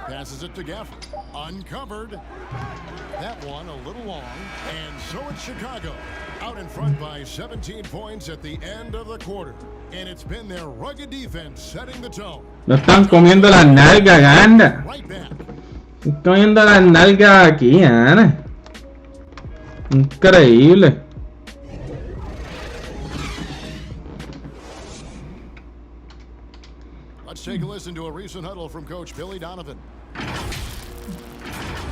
Passes it to Gafford. Uncovered. That one a little long. And so it's Chicago. Out in front by 17 points at the end of the quarter. And it's been their rugged defense setting the tone. Lo están comiendo las nalgas, ganda. Right back. Están comiendo las nalgas aquí, Ana. Increíble. Let's take a listen to a recent huddle from Coach Billy Donovan.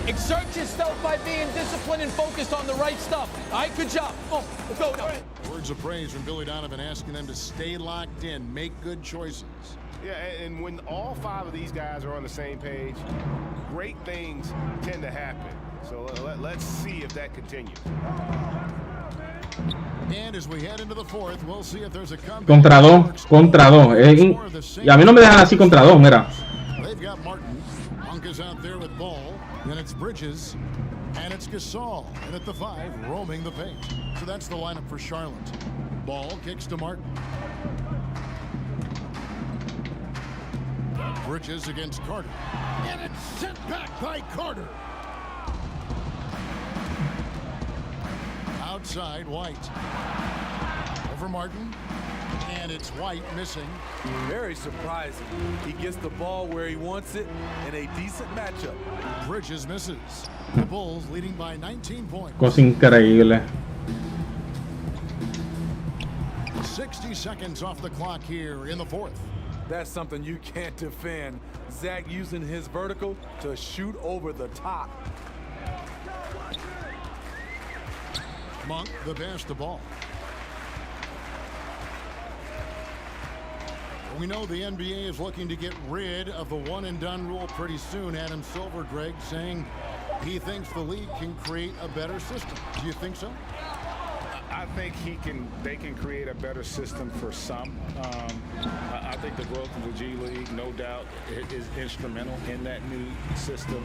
Exert yourself by being disciplined and focused on the right stuff. All right, good job. Oh, go. Words of praise from Billy Donovan asking them to stay locked in, make good choices. Yeah, and when all 5 of these guys are on the same page, great things tend to happen. So let's see if that continues. And as we head into the fourth, we'll see if there's a comeback. Contra dos. Y a mí no me dejan así contra dos, mira. They've got Martin. Monk is out there with ball. Then it's Bridges. And it's Gasol. And at the 5, roaming the paint. So that's the lineup for Charlotte. Ball kicks to Martin. Bridges against Carter. And it's sent back by Carter. Outside, White. Over Martin. And it's White missing. Very surprising. He gets the ball where he wants it in a decent matchup. Bridges misses. The Bulls leading by 19 points. Cosa increíble. 60 seconds off the clock here in the fourth. That's something you can't defend. Zach using his vertical to shoot over the top. Monk, the pass the ball. We know the NBA is looking to get rid of the one-and-done rule pretty soon. Adam Silver, Greg, saying he thinks the league can create a better system. Do you think so? I think they can create a better system for some. I think the growth of the G League, no doubt, is instrumental in that new system.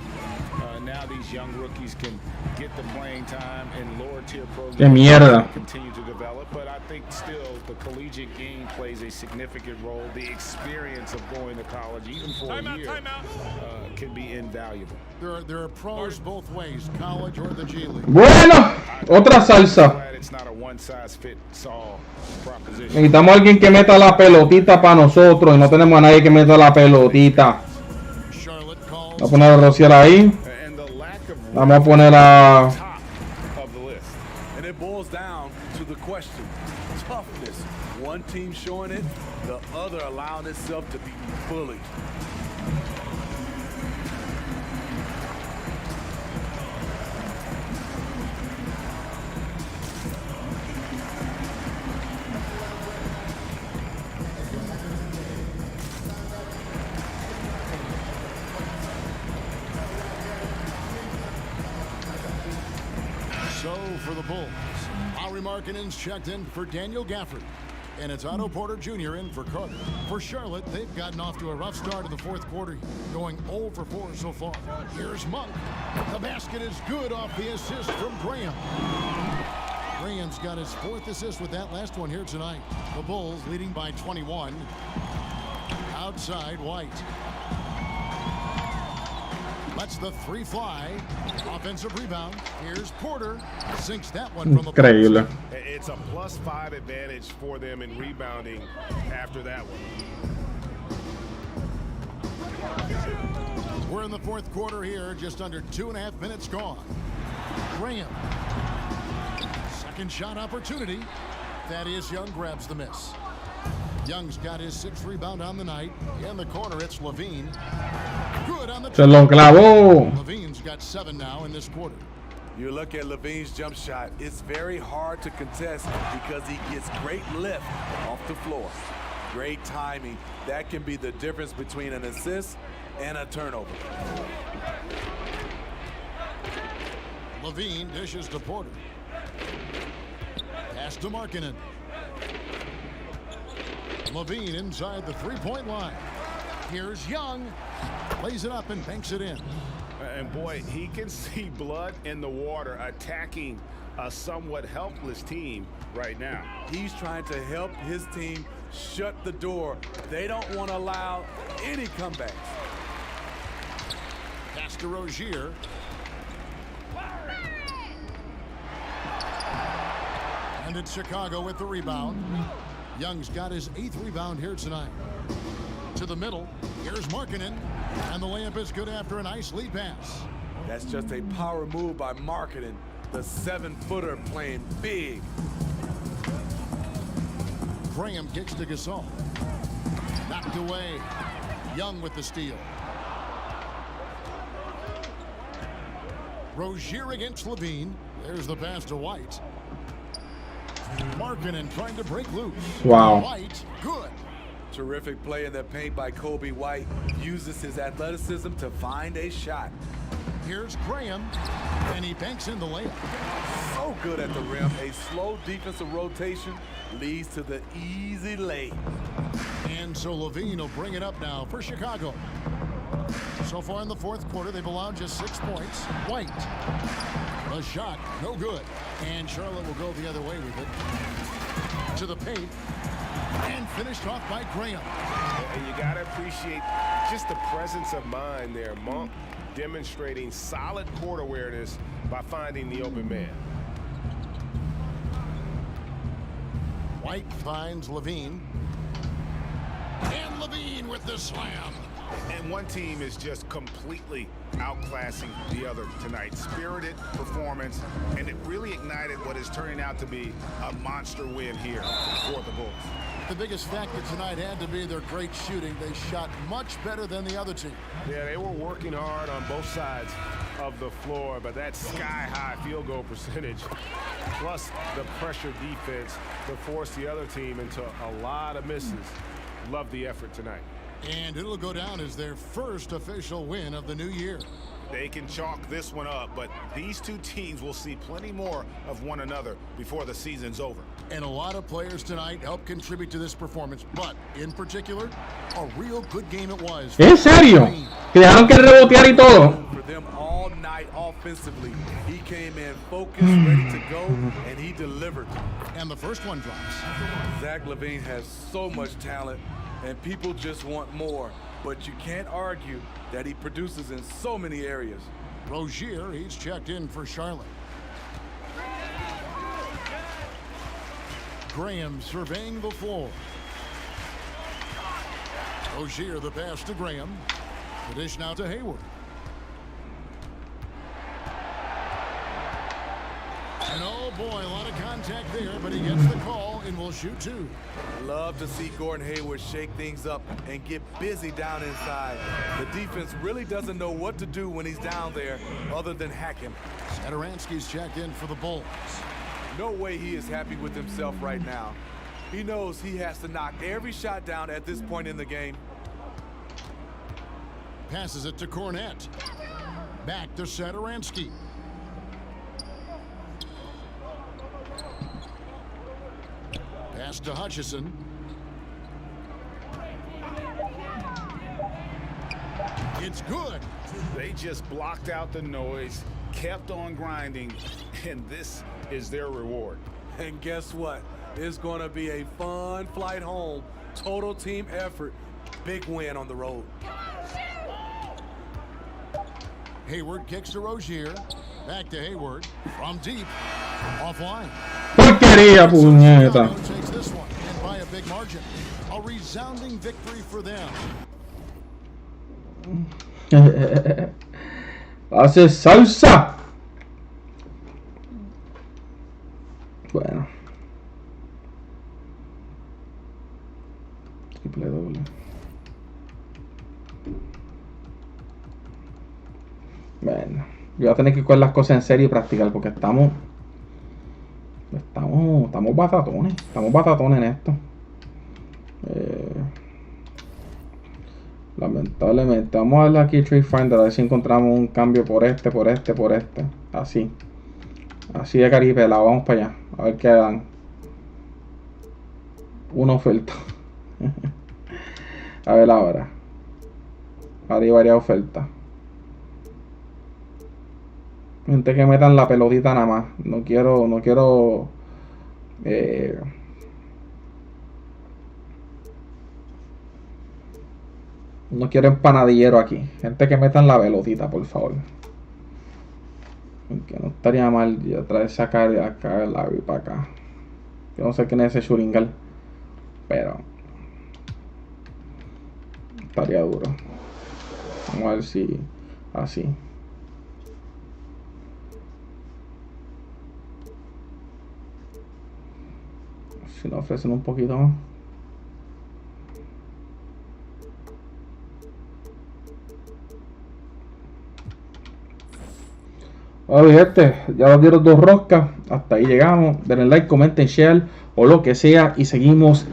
Now these young rookies can get the playing time in lower tier programs. Continue to develop, but I think still the collegiate game plays a significant role. The experience of going to college, even for a year, can be invaluable. There are pros both ways, college or the G League. Bueno, otra salsa. Necesitamos a alguien que meta la pelotita para nosotros y no tenemos a nadie que meta la pelotita. Vamos a poner a Rociel ahí. Vamos a poner a... And it boils down to the question. Toughness. One team showing it, the other allowing itself to be bullied. For the Bulls, Lauri Markkanen's checked in for Daniel Gafford, and it's Otto Porter Jr. in for Carter. For Charlotte, they've gotten off to a rough start in the fourth quarter, going 0 for 4 so far. Here's Monk. The basket is good off the assist from Graham. Graham's got his 4th assist with that last one here tonight. The Bulls leading by 21. Outside, White. Lets the 3 fly. Offensive rebound. Here's Porter. Sinks that one from the Increíble. It's a +5 advantage for them in rebounding after that one. We're in the fourth quarter here. Just under 2.5 minutes gone. Graham. Second shot opportunity. Thaddeus Young grabs the miss. Young's got his 6th rebound on the night. In the corner, it's Levine. Good on the Se lo clavó. Levine's got 7 now in this quarter. You look at Levine's jump shot, it's very hard to contest because he gets great lift off the floor. Great timing. That can be the difference between an assist and a turnover. Levine dishes to Porter. Pass to Markkanen. Levine inside the 3-point line. Here's Young. Lays it up and banks it in. And boy, he can see blood in the water attacking a somewhat helpless team right now. He's trying to help his team shut the door. They don't want to allow any comebacks. gets to Rozier. And it's Chicago with the rebound. Young's got his 8th rebound here tonight. To the middle. Here's Markkanen. And the layup is good after a nice lead pass. That's just a power move by Markkanen. The 7-footer playing big. Graham kicks to Gasol. Knocked away. Young with the steal. Rozier against Levine. There's the pass to White. Markkanen trying to break loose. Wow. White, good. Terrific play in the paint by Kobe White. Uses his athleticism to find a shot. Here's Graham, and he banks in the layup. So good at the rim. A slow defensive rotation leads to the easy lay. And so Levine will bring it up now for Chicago. So far in the 4th quarter, they've allowed just 6 points. White. The shot, no good. And Charlotte will go the other way with it. To the paint. And finished off by Graham. And you got to appreciate just the presence of mind there. Monk demonstrating solid court awareness by finding the open man. White finds Levine. And Levine with the slam. And one team is just completely outclassing the other tonight. Spirited performance, and it really ignited what is turning out to be a monster win here for the Bulls. The biggest factor tonight had to be their great shooting. They shot much better than the other team. Yeah, they were working hard on both sides of the floor, but that sky-high field goal percentage, plus the pressure defense to force the other team into a lot of misses. Love the effort tonight. And it'll go down as their first official win of the new year. They can chalk this one up, but these two teams will see plenty more of one another before the season's over. And a lot of players tonight helped contribute to this performance, but in particular, a real good game it was. ¿En serio? Que dejaron que rebotear y todo. For them all night offensively. He came in focused, ready to go, and he delivered. And the first one drops. Zach LaVine has so much talent, and people just want more. But you can't argue that he produces in so many areas. Rozier, he's checked in for Charlotte. Graham surveying the floor. Rozier, the pass to Graham. The dish now to Hayward. And oh boy, a lot of contact there, but he gets the call and will shoot 2. Love to see Gordon Hayward shake things up and get busy down inside. The defense really doesn't know what to do when he's down there other than hack him. Satoransky's checked in for the Bulls. No way he is happy with himself right now. He knows he has to knock every shot down at this point in the game. Passes it to Cornette. Back to Satoransky. Pass to Hutchison. It's good. They just blocked out the noise, kept on grinding, and this is their reward. And guess what? It's going to be a fun flight home. Total team effort. Big win on the road. Hayward kicks to Rozier. Back to Hayward. From deep. Offline. Porquería, puñeta. Takes this one and by a big margin. A resounding victory for them. Hace salsa. Bueno. Triple doble. Bueno, yo voy a tener que coger las cosas en serio y practicar porque estamos batatones en esto. Lamentablemente. Vamos a darle aquí Trade Finder a ver si encontramos un cambio por este. Así de caripelado. Vamos para allá. A ver qué dan. Una oferta. A ver ahora. Hay varias ofertas. Gente que metan la pelotita nada más. No quiero No quiero empanadillero aquí. Gente que metan la pelotita, por favor. Que no estaría mal ya traerse acá el Larry para acá. Yo no sé quién es ese Shuringal, pero estaría duro. Vamos a ver si así. Si nos ofrecen un poquito más. Oye, gente, ya nos dieron 2 roscas. Hasta ahí llegamos. Denle like, comenten, share o lo que sea. Y seguimos